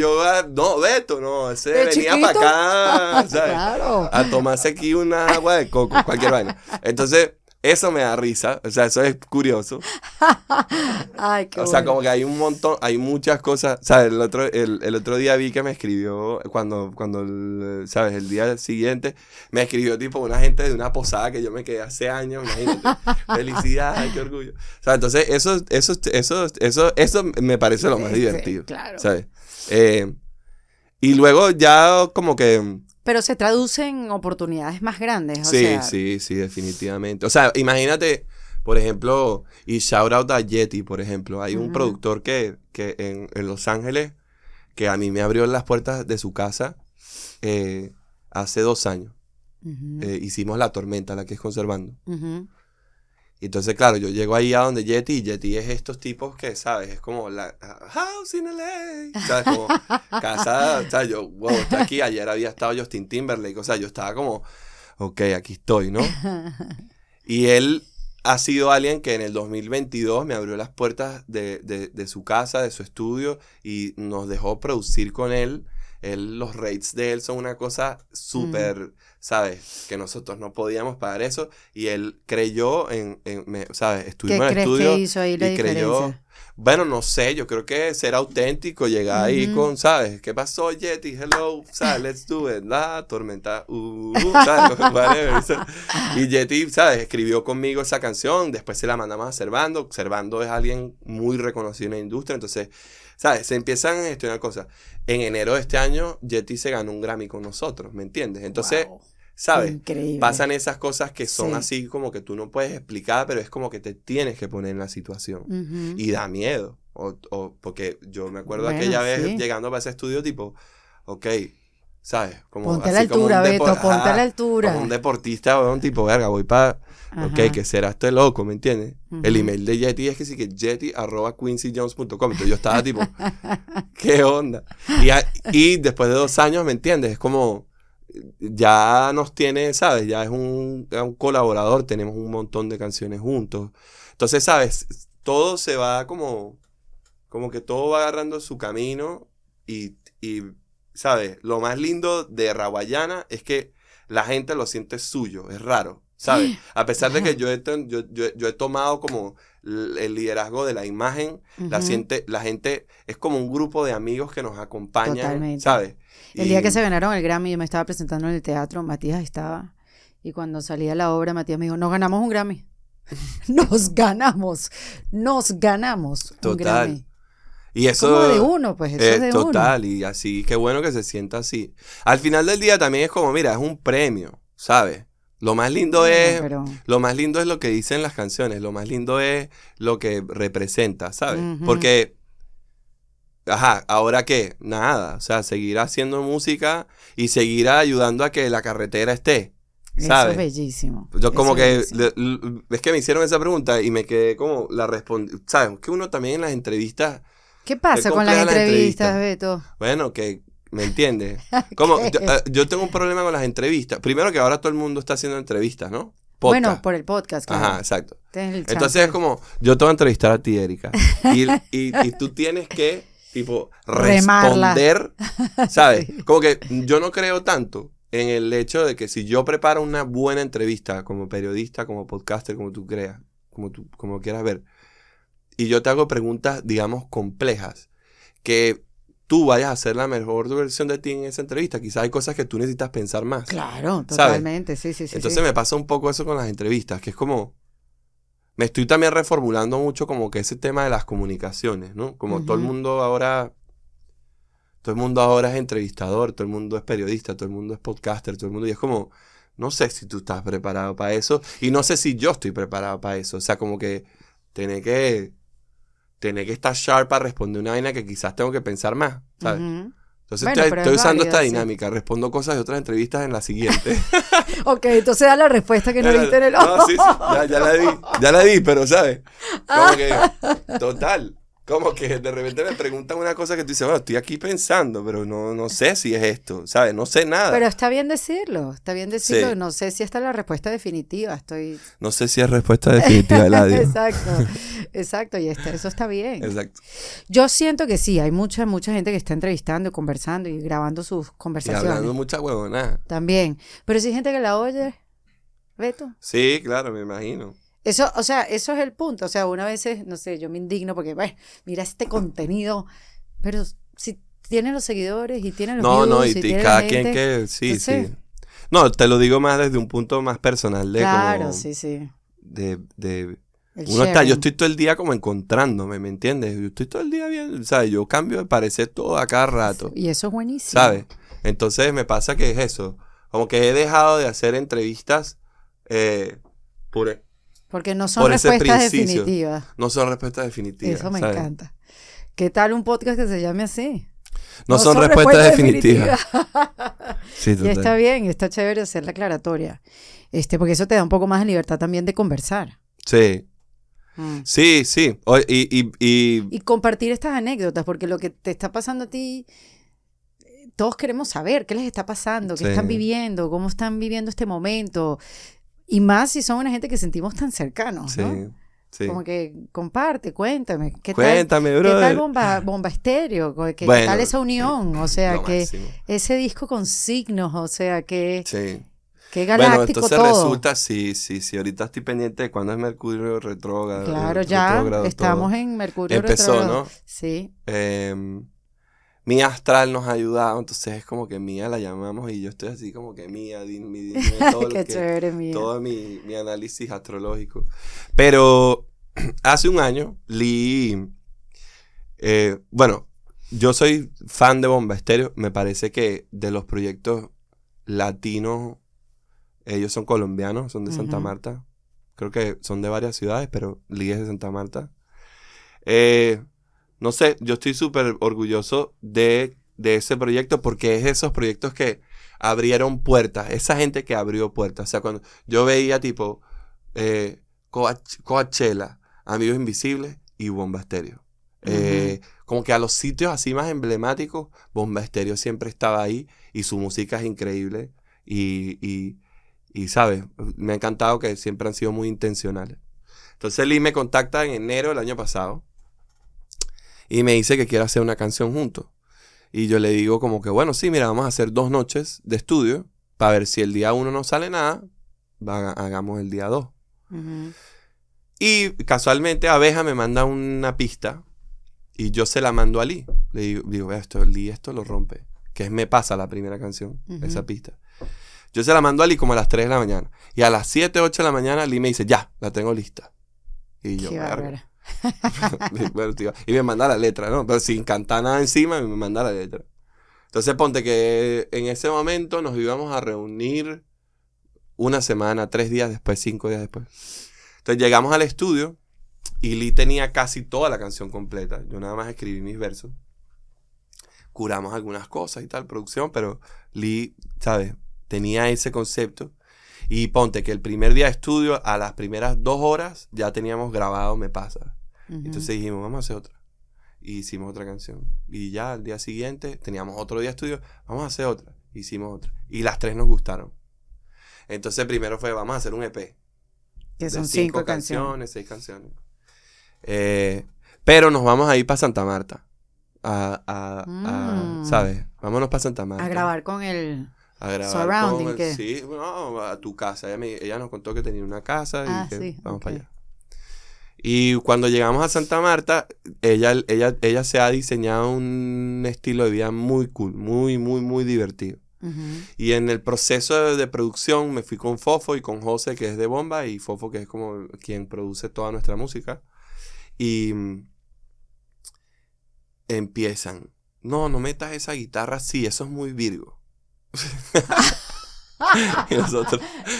no, Beto, no, ese venía para acá, ¿sabes? Claro. A tomarse aquí una agua de coco, cualquier vaina. Entonces, eso me da risa, o sea, eso es curioso. Ay, qué o sea, como que hay un montón, hay muchas cosas, ¿sabes? El otro día vi que me escribió, cuando ¿sabes? El día siguiente, me escribió tipo una gente de una posada que yo me quedé hace años, imagínate. Felicidades, qué orgullo. O sea, entonces eso me parece lo más divertido, claro. ¿sabes? Y luego ya como que... Pero se traduce en oportunidades más grandes. Sí, definitivamente. O sea, imagínate, por ejemplo, y shout out a Yeti, por ejemplo. Hay un productor que en Los Ángeles que a mí me abrió las puertas de su casa hace 2 años. Hicimos La Tormenta, la que es Conservando. Entonces, claro, yo llego ahí a donde Yeti, y Yeti es estos tipos que, ¿sabes? Es como la house in LA, ¿sabes? Como casa, o sea, yo, wow, estoy aquí. Ayer había estado Justin Timberlake, o sea, yo estaba como, ok, aquí estoy, ¿no? Y él ha sido alguien que en el 2022 me abrió las puertas de su casa, de su estudio, y nos dejó producir con él. Los rates de él son una cosa súper, ¿sabes? Que nosotros no podíamos pagar eso. Y él creyó ¿sabes? Estuvimos en el estudio. ¿Qué hizo ahí la diferencia? Bueno, no sé, yo creo que ser auténtico, llegar ahí con, ¿sabes? ¿Qué pasó, Yeti? Hello, ¿sabes? Let's do it. La tormenta, ¿sabes? Y Yeti, ¿sabes? Escribió conmigo esa canción, después se la mandamos a Servando. Servando es alguien muy reconocido en la industria, entonces, ¿sabes? Se empiezan a gestionar cosas. En enero de este año, Yeti se ganó un Grammy con nosotros, ¿me entiendes? Entonces, wow. ¿Sabes? Increíble. Pasan esas cosas que son así como que tú no puedes explicar, pero es como que te tienes que poner en la situación. Y da miedo. Porque yo me acuerdo aquella vez llegando para ese estudio tipo, ok, ¿sabes? Como, ponte a la así como un altura, Beto, ponte a la ajá, altura. como un deportista, o un tipo, verga, voy para... Ok, Ajá. que será este loco, ¿me entiendes? Ujú. El email de Yeti es que sí que yeti@quincyjones.com. Entonces yo estaba tipo, ¿qué onda? Y después de 2 años, ¿me entiendes? Es como, ya nos tiene, ¿sabes? Ya es un colaborador, tenemos un montón de canciones juntos. Entonces, ¿sabes? Todo se va como que todo va agarrando su camino y ¿sabes? Lo más lindo de Rawayana es que la gente lo siente suyo, es raro, ¿sabes? A pesar de que yo he tomado como el liderazgo de la imagen, la Ujú. gente es como un grupo de amigos que nos acompañan, Totalmente. ¿sabes? El día que se ganaron el Grammy, yo me estaba presentando en el teatro, Matías estaba, y cuando salía la obra, Matías me dijo, nos ganamos un Grammy. Nos ganamos un Total. Grammy. Y Como de eso uno, pues eso es de uno. total, y así, qué bueno que se sienta así. Al final del día también es como, mira, es un premio, ¿sabes? Lo más lindo Bueno, es pero... lo más lindo es lo que dicen las canciones, lo más lindo es lo que representa, ¿sabes? Ujú. Porque, ajá, ¿ahora qué? Nada, o sea, seguir haciendo música y seguir ayudando a que la carretera esté, Eso ¿sabes? es bellísimo. Yo como Eso es que, bellísimo. es que me hicieron esa pregunta y me quedé como, la respondí, ¿sabes? Que uno también en las entrevistas, ¿Qué es pasa con las compleja la entrevistas, entrevista. Beto? Bueno, que, ¿me entiendes? Como, ¿Qué? yo tengo un problema con las entrevistas. Primero que ahora todo el mundo está haciendo entrevistas, ¿no? Bueno, Podcast. por el podcast, claro. Ajá, exacto. Tienes el Entonces chance. es como, yo te voy a entrevistar a ti, Erika. Y tú tienes que, tipo, Remarla. responder, ¿sabes? Sí. Como que yo no creo tanto en el hecho de que si yo preparo una buena entrevista como periodista, como podcaster, como tú creas, como quieras ver, y yo te hago preguntas, digamos, complejas, que tú vayas a hacer la mejor versión de ti en esa entrevista. Quizás hay cosas que tú necesitas pensar más. Claro, ¿sabes? totalmente. Sí, sí, sí. Entonces sí. me pasa un poco eso con las entrevistas, que es como, me estoy también reformulando mucho como que ese tema de las comunicaciones, ¿no? Como todo el Ujú. mundo ahora es entrevistador, todo el mundo es periodista, todo el mundo es podcaster, todo el mundo, y es como, no sé si tú estás preparado para eso, y no sé si yo estoy preparado para eso. O sea, como que tener que estar sharp para responder una vaina que quizás tengo que pensar más, ¿sabes? Ujú. Entonces Bueno, pero estoy es usando válido, esta sí. dinámica, respondo cosas de otras entrevistas en la siguiente. Ok, entonces da la respuesta que no diste en el No, sí, ya la di, pero ¿sabes? Como que, total, como que de repente me preguntan una cosa que tú dices, bueno, estoy aquí pensando, pero no sé si es esto, ¿sabes? No sé nada. Pero está bien decirlo, Sí. No sé si esta es la respuesta definitiva, No sé si es respuesta definitiva, Eladio. Exacto, y eso está bien. Exacto. Yo siento que sí, hay mucha gente que está entrevistando, conversando y grabando sus Y conversaciones. hablando mucha huevonada. También. Pero si hay gente que la oye, Beto. Sí, claro, me imagino. Eso, o sea, eso es el punto. O sea, una vez, no sé, yo me indigno porque, bueno, mira este contenido. Pero si tienen los seguidores y tienen los No, views y tienen cada la quien gente, que, sí, entonces, sí. No, te lo digo más desde un punto más personal de claro, como, sí, sí. de El uno está, yo sharing. estoy todo el día como encontrándome, ¿me entiendes? Yo estoy todo el día bien, ¿sabes? Yo cambio de parecer todo a cada rato, Y eso es buenísimo. ¿sabes? Entonces me pasa que es eso, como que he dejado de hacer entrevistas por, Porque no son por ese respuestas principio. definitivas. No son respuestas definitivas, Eso me ¿sabes? encanta. ¿Qué tal un podcast que se llame así? No son respuestas definitivas. Sí, Y total. está bien, está chévere hacer la aclaratoria. Porque eso te da un poco más de libertad también de conversar. Sí, Mm. sí, sí. Y compartir estas anécdotas, porque lo que te está pasando a ti, todos queremos saber qué les está pasando, qué Sí. están viviendo, cómo están viviendo este momento. Y más si son una gente que sentimos tan cercanos, sí, ¿no? sí. Como que comparte, cuéntame. Cuéntame, ¿Qué brother. tal Bomba Estéreo? ¿Qué Bueno, tal esa unión? O sea, lo que máximo. ese disco con signos, o sea, que Sí. qué Bueno, galáctico entonces todo. resulta, sí, ahorita estoy pendiente de cuándo es Mercurio retrógrado. Claro, ya retrógrado, estamos todo. en Mercurio Empezó, retrógrado. ¿no? Sí. Mía Astral nos ha ayudado, entonces es como que Mía la llamamos y yo estoy así como que Mía, dime todo Qué chévere, mía. todo mi análisis astrológico. Pero hace un año, bueno, yo soy fan de Bomba Estéreo, me parece que de los proyectos latinos, ellos son colombianos, son de Santa Ujú. Marta, creo que son de varias ciudades, pero Lee es de Santa Marta. No sé, yo estoy súper orgulloso de de ese proyecto porque es de esos proyectos que abrieron puertas. Esa gente que abrió puertas. O sea, cuando yo veía tipo Coachella, Amigos Invisibles y Bomba Estéreo. Como que a los sitios así más emblemáticos, Bomba Estéreo siempre estaba ahí y su música es increíble. Y ¿sabes? Me ha encantado que siempre han sido muy intencionales. Entonces Lee me contacta en enero del año pasado y me dice que quiere hacer una canción juntos. Y yo le digo como que, bueno, sí, mira, vamos a hacer 2 noches de estudio para ver si el día 1 no sale nada, hagamos el día 2. Y casualmente Abeja me manda una pista y yo se la mando a Lee. Le digo, Lee esto lo rompe. Que es Me Pasa la primera canción, esa pista. Yo se la mando a Lee como a las 3 de la mañana. Y a las 7, 8 de la mañana Lee me dice, ya, la tengo lista. Y yo, verga. Bueno, tío, y me manda la letra, ¿no? Pero sin cantar nada encima, me manda la letra. Entonces ponte que en ese momento nos íbamos a reunir una semana, 3 días después, 5 días después. Entonces llegamos al estudio y Lee tenía casi toda la canción completa. Yo nada más escribí mis versos. Curamos algunas cosas y tal, producción, pero Lee, ¿sabes? Tenía ese concepto. Y ponte que el primer día de estudio, a las primeras 2 horas, ya teníamos grabado Me Pasa. Entonces dijimos, vamos a hacer otra. Y hicimos otra canción. Y ya al día siguiente, teníamos otro día de estudio, vamos a hacer otra. Hicimos otra. Y las 3 nos gustaron. Entonces primero fue, vamos a hacer un EP. Que son 5 canciones, 6 canciones. Pero nos vamos a ir para Santa Marta. ¿Sabes? Vámonos para Santa Marta. A grabar con el... A grabar surrounding, con ¿qué? Sí, no, a tu casa. Ella nos contó que tenía una casa y que sí, vamos para allá. Y cuando llegamos a Santa Marta, ella se ha diseñado un estilo de vida muy cool, muy, muy, muy divertido. Y en el proceso de producción me fui con Fofo y con José, que es de Bomba, y Fofo, que es como quien produce toda nuestra música. Y empiezan, no metas esa guitarra así, eso es muy Virgo. Y nosotros,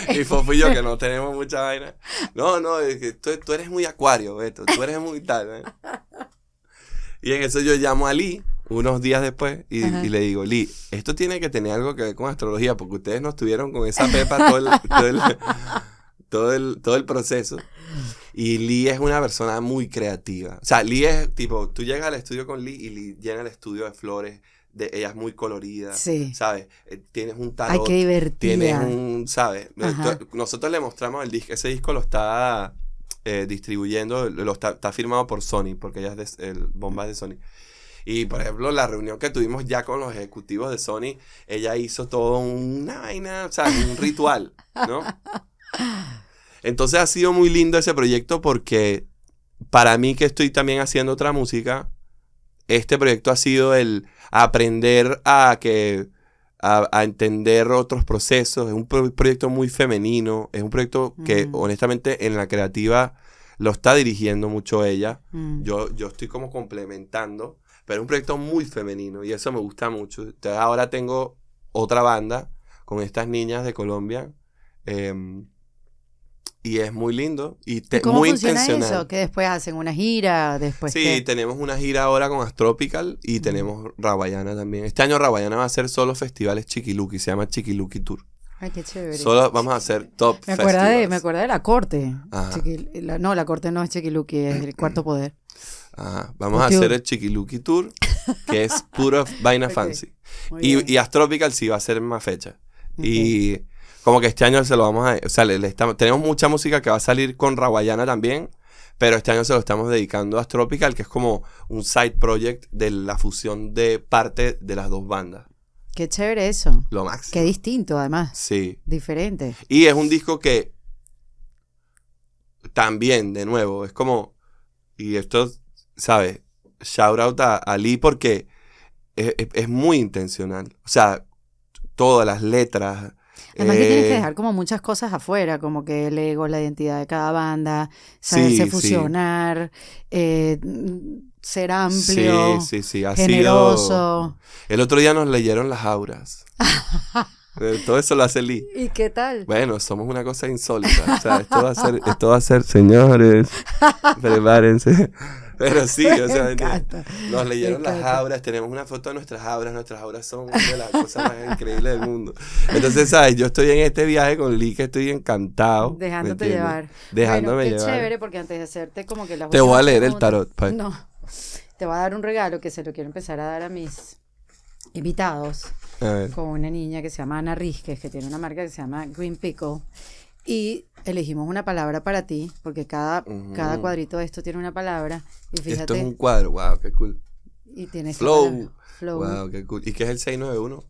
y Fofo y yo, que no tenemos mucha vaina, no, es que tú eres muy Acuario, Beto, tú eres muy tal, ¿eh? Y en eso yo llamo a Lee unos días después y le digo, Lee, esto tiene que tener algo que ver con astrología, porque ustedes no estuvieron con esa pepa todo el proceso. Y Lee es una persona muy creativa. O sea, Lee es tipo, tú llegas al estudio con Lee y Lee llena el estudio de flores. Ella es muy colorida, sí. ¿Sabes? Tienes un tarot. Ay, qué divertida. Tienes un, ¿sabes? Nosotros le mostramos el disco. Ese disco lo está distribuyendo, está firmado por Sony, porque ella es el Bomba de Sony. Y, por ejemplo, la reunión que tuvimos ya con los ejecutivos de Sony, ella hizo todo una vaina, o sea, un ritual, ¿no? Entonces ha sido muy lindo ese proyecto porque para mí, que estoy también haciendo otra música, este proyecto ha sido el aprender a entender otros procesos. Es un proyecto muy femenino. Es un proyecto que, honestamente, en la creativa lo está dirigiendo mucho ella. Yo estoy como complementando. Pero es un proyecto muy femenino y eso me gusta mucho. Entonces, ahora tengo otra banda con estas niñas de Colombia. Y es muy lindo y ¿Cómo muy funciona intencional. eso? ¿Que después hacen una gira? Después sí, tenemos una gira ahora con Astropical y tenemos Rawayana también. Este año Rawayana va a hacer solo festivales Chiquiluki, se llama Chiquiluki Tour. Ay, qué chévere. Solo vamos a hacer top festivals. Me acuerdo de La Corte. La Corte no es Chiquiluki, es el Cuarto Poder. Ajá. Vamos a hacer el Chiquiluki Tour, que es puro vaina fancy. Y Astropical sí va a ser más fecha. Y como que este año se lo vamos a... O sea, tenemos mucha música que va a salir con Rawayana también, pero este año se lo estamos dedicando a Astropical, que es como un side project de la fusión de parte de las dos bandas. Qué chévere eso. Lo máximo. Qué distinto, además. Sí. Diferente. Y es un disco que también, de nuevo, es como... Y esto, ¿sabes? Shout out a Lee porque es muy intencional. O sea, todas las letras... Además que tienes que dejar como muchas cosas afuera, como que el ego, la identidad de cada banda, saberse fusionar, ser amplio, generoso. El otro día nos leyeron las auras. Todo eso lo hace Lee. ¿Y qué tal? Bueno, somos una cosa insólita. O sea, esto va a ser, señores, prepárense. Pero sí, o sea, Me encanta. nos Me leyeron las encanta. auras, tenemos una foto de nuestras auras son de las cosas más increíbles del mundo. Entonces, ¿sabes? Yo estoy en este viaje con Lee que estoy encantado. ¿me Dejándote entiendes? llevar. Dejándome Bueno, qué llevar. chévere, porque antes de hacerte como que las Te voy a últimas leer el preguntas- tarot, pa. No, te voy a dar un regalo que se lo quiero empezar a dar a mis invitados A ver. con una niña que se llama Ana Rizquez, que tiene una marca que se llama Green Pickle. Y elegimos una palabra para ti, porque cada cuadrito de esto tiene una palabra. Y fíjate, Esto es un cuadro, wow, qué cool. y tiene esta Flow. palabra, flow. Wow, qué cool. ¿Y qué es el 691?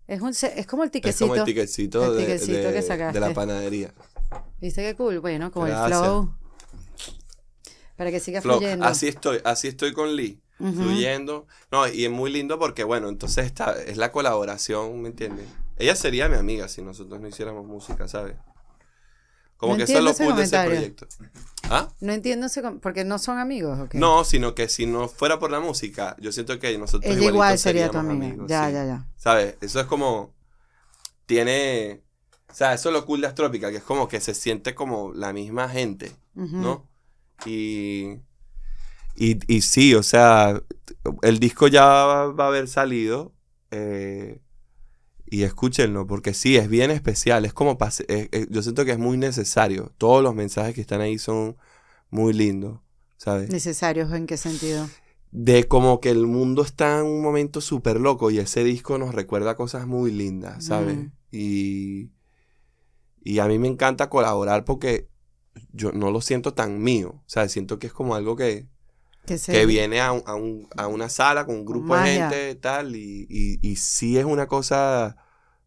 Es como el Es tiquecito. como el tiquecito, el tiquecito que sacaste. de la panadería. ¿Viste qué cool? Bueno, con Gracias. el flow. Para que siga Flow. fluyendo. Así estoy con Lee. Fluyendo. No, y es muy lindo porque, bueno, entonces esta es la colaboración, ¿me entiendes? Ella sería mi amiga si nosotros no hiciéramos música, ¿sabes? Como No que eso es lo entiendo ese cool de ese comentario. proyecto. ¿Ah? No entiendo porque no son amigos, ¿o qué? No, sino que si no fuera por la música, yo siento que nosotros Ella igualitos igual sería tu seríamos amiga. amigos, Ya, sí. ya. ¿Sabes? Eso es como... Tiene... O sea, eso es lo cool de Astrópica, que es como que se siente como la misma gente, Ujú. ¿no? Y sí, o sea, el disco ya va a haber salido y escúchenlo, porque sí, es bien especial, es como, yo siento que es muy necesario, todos los mensajes que están ahí son muy lindos, ¿sabes? ¿Necesarios en qué sentido? De como que el mundo está en un momento súper loco y ese disco nos recuerda cosas muy lindas, ¿sabes? Mm. Y a mí me encanta colaborar porque yo no lo siento tan mío, o sea, siento que es como algo que viene a una sala con un grupo de magia. gente tal y sí es una cosa,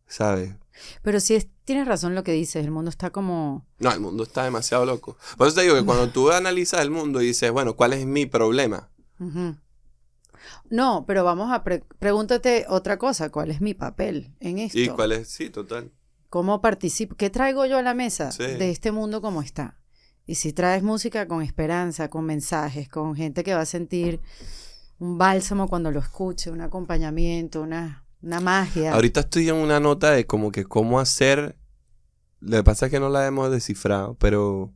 ¿sabes? Pero sí tienes razón lo que dices, el mundo está como... No, el mundo está demasiado loco. Por eso te digo que cuando tú analizas el mundo y dices, bueno, ¿cuál es mi problema? Ujú. No, pero vamos a pregúntate otra cosa, ¿cuál es mi papel en esto? ¿Y cuál es? Sí, total. ¿Cómo participo? ¿Qué traigo yo a la mesa Sí. de este mundo como está? Y si traes música con esperanza, con mensajes, con gente que va a sentir un bálsamo cuando lo escuche, un acompañamiento, una magia. Ahorita estoy en una nota de como que cómo hacer, lo que pasa es que no la hemos descifrado, pero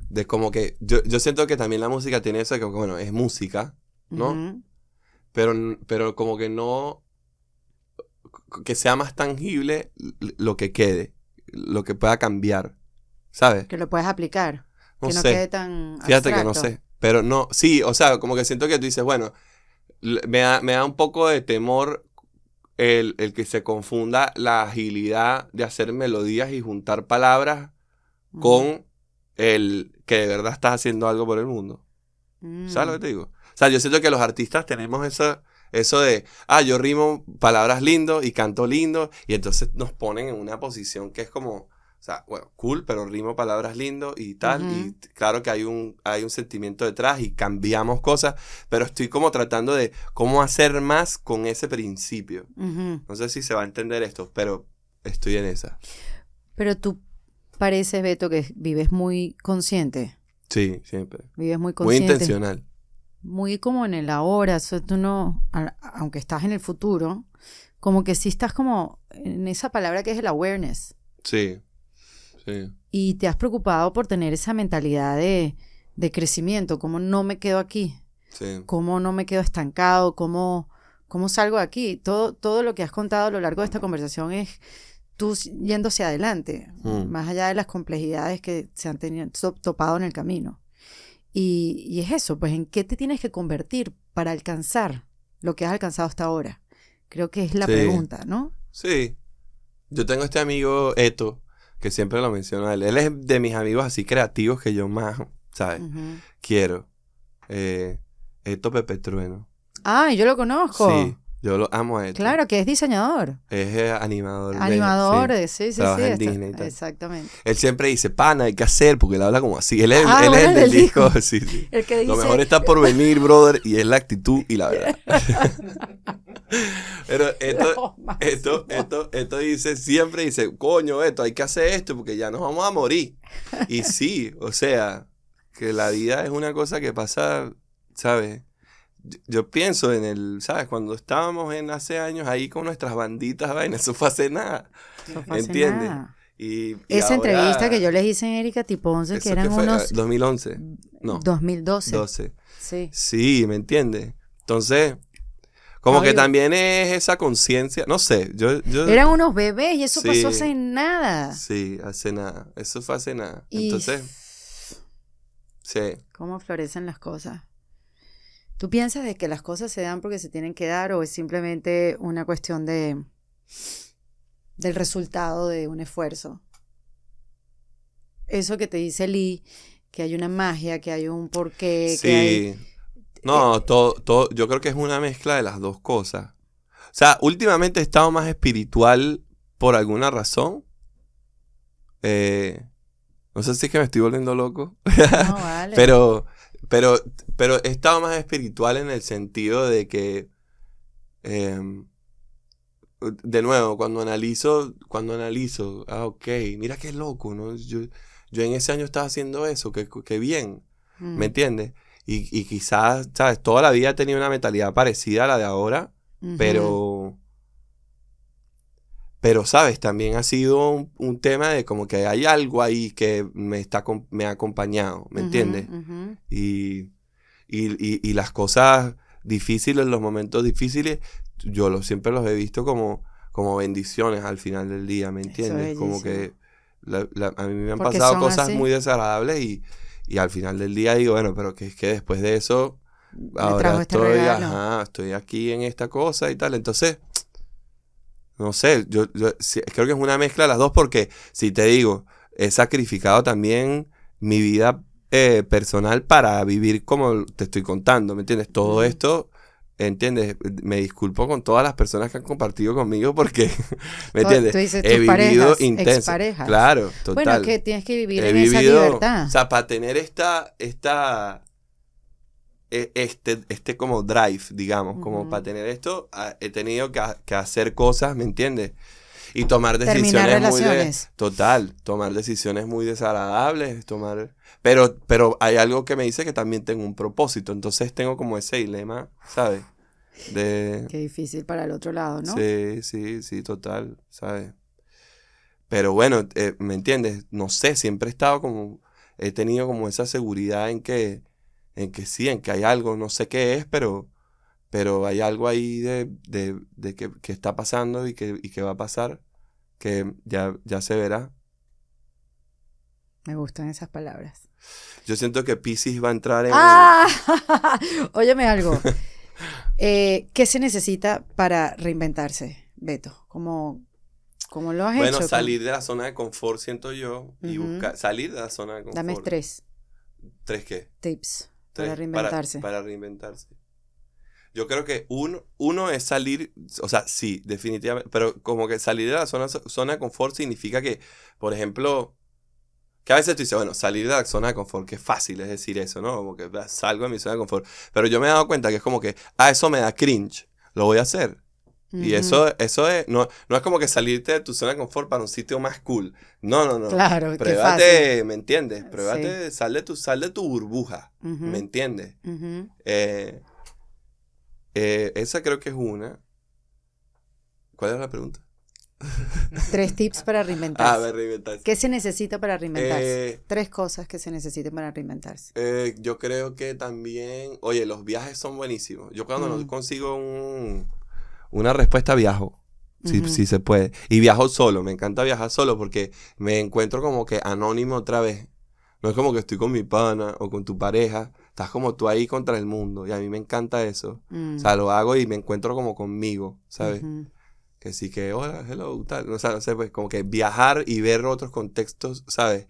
de como que, yo siento que también la música tiene eso de que, bueno, es música, ¿no? Ujú. Pero como que no, que sea más tangible lo que quede, lo que pueda cambiar, ¿sabes? Que lo puedes aplicar. No que no sé. quede tan Fíjate que no abstracto. sé. Pero no, sí, o sea, como que siento que tú dices, bueno, me da un poco de temor el que se confunda la agilidad de hacer melodías y juntar palabras Ujú. con el que de verdad estás haciendo algo por el mundo. ¿Sabes lo que te digo? O sea, yo siento que los artistas tenemos eso de, yo rimo palabras lindo y canto lindo, y entonces nos ponen en una posición que es como, o sea, bueno, cool, pero rimo palabras lindo y tal, Ujú. y claro que hay un sentimiento detrás y cambiamos cosas, pero estoy como tratando de cómo hacer más con ese principio. Ujú. No sé si se va a entender esto, pero estoy en esa. Pero tú pareces, Beto, que vives muy consciente. Sí, siempre. Vives muy Muy consciente. intencional. Muy como en el ahora. O sea, tú no, aunque estás en el futuro, como que sí estás como en esa palabra que es el awareness. Sí, sí. Y te has preocupado por tener esa mentalidad de crecimiento. ¿Cómo no me quedo aquí? Sí. ¿Cómo no me quedo estancado? ¿Cómo salgo de aquí? Todo lo que has contado a lo largo de esta conversación es tú yendo hacia adelante, más allá de las complejidades que se han topado en el camino. Y es eso, pues, ¿en qué te tienes que convertir para alcanzar lo que has alcanzado hasta ahora? Creo que es la Sí. pregunta, ¿no? Sí. Yo tengo este amigo Eto, que siempre lo menciono a él. Él es de mis amigos así creativos que yo más, ¿sabes? Ujú. Quiero. Eto Pepe Trueno. Ah, yo lo conozco. Sí, yo lo amo a Eto. Claro, que es diseñador. Es animador. Animador, sí. sí. Trabaja en está- Disney y tal. Exactamente. Él siempre dice, pana, hay que hacer, porque él habla como así. Él es, Ah, él es bueno, el del del disco. disco. Sí, sí. El que dice... Lo mejor está por venir, brother, y es la actitud y la verdad. Pero esto dice, siempre dice, coño, esto, hay que hacer esto porque ya nos vamos a morir. Y sí, o sea, que la vida es una cosa que pasa, ¿sabes? Yo pienso en ¿sabes? Cuando estábamos hace años ahí con nuestras banditas, vaina, eso fue hace nada, No fue hace ¿entiendes? nada. Y esa ahora, entrevista que yo les hice en Erika Tiponce, que eran fue, unos... 2011, no. 2012. 12. Sí. Sí, ¿me entiendes? Entonces, como que también es esa conciencia, no sé, yo... Eran unos bebés y eso sí, pasó hace nada. Sí, hace nada, eso fue hace nada. Y Entonces, sí. ¿cómo florecen las cosas? ¿Tú piensas de que las cosas se dan porque se tienen que dar o es simplemente una cuestión del resultado de un esfuerzo? Eso que te dice Lee, que hay una magia, que hay un porqué, Sí. que hay... No, todo, yo creo que es una mezcla de las dos cosas. O sea, últimamente he estado más espiritual por alguna razón. No sé si es que me estoy volviendo loco. No, vale. pero he estado más espiritual en el sentido de que, de nuevo, cuando analizo, ok, mira qué loco, ¿no? Yo en ese año estaba haciendo eso, qué bien, ¿me entiendes? Y quizás, ¿sabes? Toda la vida he tenido una mentalidad parecida a la de ahora, pero, ¿sabes? También ha sido un tema de como que hay algo ahí que me ha acompañado, ¿me entiendes? Y las cosas difíciles, los momentos difíciles, siempre los he visto como bendiciones al final del día, ¿me entiendes? Como que a mí me han pasado cosas muy desagradables y al final del día digo, bueno, pero que es que después de eso, ahora estoy aquí en esta cosa y tal. Entonces, no sé, yo creo que es una mezcla de las dos porque, si te digo, he sacrificado también mi vida personal para vivir como te estoy contando, ¿me entiendes? Todo esto, ¿entiendes? Me disculpo con todas las personas que han compartido conmigo porque, ¿me entiendes? Tú dices, he tus vivido parejas, intenso. exparejas. Claro, total. Bueno, que tienes que vivir en esa libertad. O sea, para tener este como drive, digamos, como para tener esto, he tenido que hacer cosas, ¿me entiendes? Y tomar decisiones tomar decisiones muy desagradables, pero hay algo que me dice que también tengo un propósito, entonces tengo como ese dilema, ¿sabes? Qué difícil para el otro lado, ¿no? Sí, total, ¿sabes? Pero bueno, ¿me entiendes? No sé, siempre he tenido como esa seguridad en que sí, en que hay algo, no sé qué es, pero hay algo ahí de que está pasando y que va a pasar, que ya se verá. Me gustan esas palabras. Yo siento que Piscis va a entrar en... Óyeme algo. ¿Qué se necesita para reinventarse, Beto? ¿Cómo lo has hecho? Bueno, salir de la zona de confort, siento yo, y salir de la zona de confort. Dame 3. ¿3 qué? Tips para reinventarse. Para reinventarse. Yo creo que uno es salir, o sea, sí, definitivamente, pero como que salir de la zona de confort significa que, por ejemplo, que a veces tú dices, bueno, salir de la zona de confort, que fácil es decir eso, ¿no? Como que salgo de mi zona de confort. Pero yo me he dado cuenta que es como que, eso me da cringe, lo voy a hacer. Y eso es, no es como que salirte de tu zona de confort para un sitio más cool. No. Claro, pruébate, ¿me entiendes? Pruébate, sí. Sal de tu burbuja, ¿me entiendes? Esa creo que es una. ¿Cuál es la pregunta? 3 tips para reinventarse. Reinventarse. ¿Qué se necesita para reinventarse? 3 cosas que se necesiten para reinventarse. Yo creo que también, oye, los viajes son buenísimos. Yo cuando no consigo una respuesta viajo, si se puede. Y viajo solo, me encanta viajar solo porque me encuentro como que anónimo otra vez. No es como que estoy con mi pana o con tu pareja, estás como tú ahí contra el mundo y a mí me encanta eso. O sea, lo hago y me encuentro como conmigo, ¿sabes? Que sí que, hola, hello, tal. O sea, no sé, pues como que viajar y ver otros contextos, ¿sabes?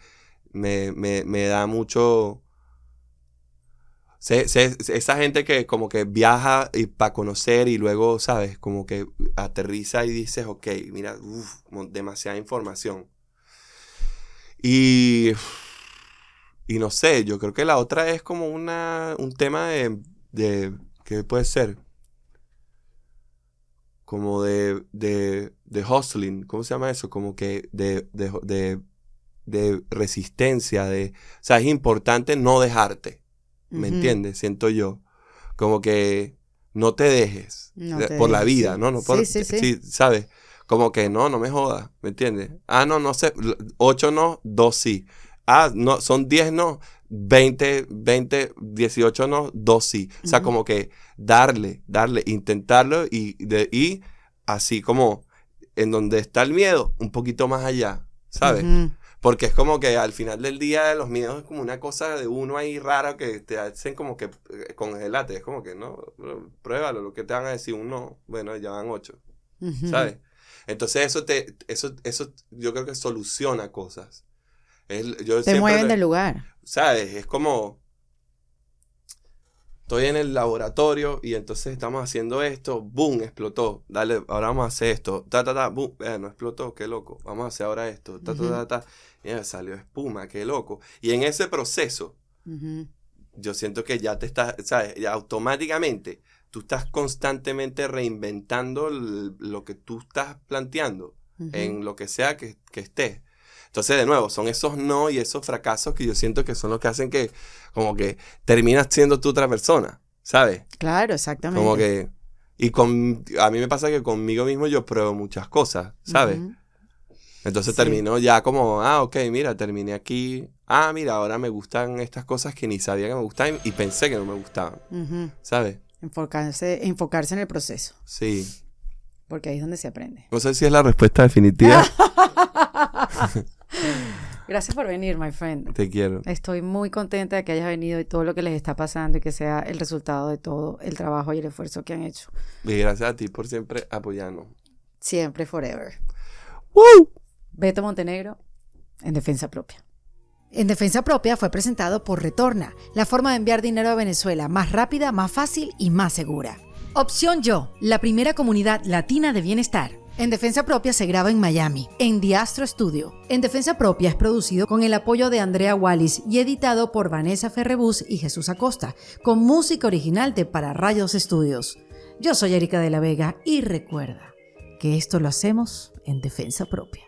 Me da mucho... esa gente que como que viaja para conocer y luego, ¿sabes? Como que aterriza y dices, ok, mira, demasiada información. Y no sé, yo creo que la otra es como un tema de ¿qué puede ser? Como de hustling, ¿cómo se llama eso? Como que de resistencia, o sea, es importante no dejarte. ¿Me entiendes? Siento yo. Como que no te dejes por la vida, sí. ¿no? Sí, ¿sabes? Como que no me jodas, ¿me entiendes? No sé, 8 no, 2 sí. No, son 10 no, 20, 18 no, 2 sí. O sea, como que darle, intentarlo y así como en donde está el miedo, un poquito más allá, ¿sabes? Porque es como que al final del día los miedos es como una cosa de uno ahí rara que te hacen como que congelate. Es como que no, pruébalo, lo que te van a decir uno, bueno, ya van 8, ¿sabes? Entonces eso yo creo que soluciona cosas. Te mueven del lugar. ¿Sabes? Es como, estoy en el laboratorio y entonces estamos haciendo esto, boom, explotó. Dale, ahora vamos a hacer esto, boom, no explotó, qué loco. Vamos a hacer ahora esto, Mira, salió espuma, qué loco. Y en ese proceso, yo siento que ya te estás, ¿sabes? Ya automáticamente tú estás constantemente reinventando lo que tú estás planteando en lo que sea que estés. Entonces, de nuevo, son esos no y esos fracasos que yo siento que son los que hacen que como que terminas siendo tú otra persona, ¿sabes? Claro, exactamente. Como que... a mí me pasa que conmigo mismo yo pruebo muchas cosas, ¿sabes? Entonces termino ya como, ok, mira, terminé aquí. Mira, ahora me gustan estas cosas que ni sabía que me gustaban y pensé que no me gustaban, ¿sabes? Enfocarse en el proceso. Sí. Porque ahí es donde se aprende. No sé si es la respuesta definitiva. Gracias por venir, my friend. Te quiero. Estoy muy contenta de que hayas venido y todo lo que les está pasando y que sea el resultado de todo el trabajo y el esfuerzo que han hecho. Y gracias a ti por siempre apoyarnos. Siempre, forever. ¡Woo! Beto Montenegro, en Defensa Propia. En Defensa Propia fue presentado por Retorna, la forma de enviar dinero a Venezuela más rápida, más fácil y más segura. Opción Yo, la primera comunidad latina de bienestar. En Defensa Propia se graba en Miami, en The Astro Studio. En Defensa Propia es producido con el apoyo de Andrea Wallis y editado por Vanessa Ferrebus y Jesús Acosta, con música original de Para Rayos Studios. Yo soy Erika de la Vega y recuerda que esto lo hacemos en Defensa Propia.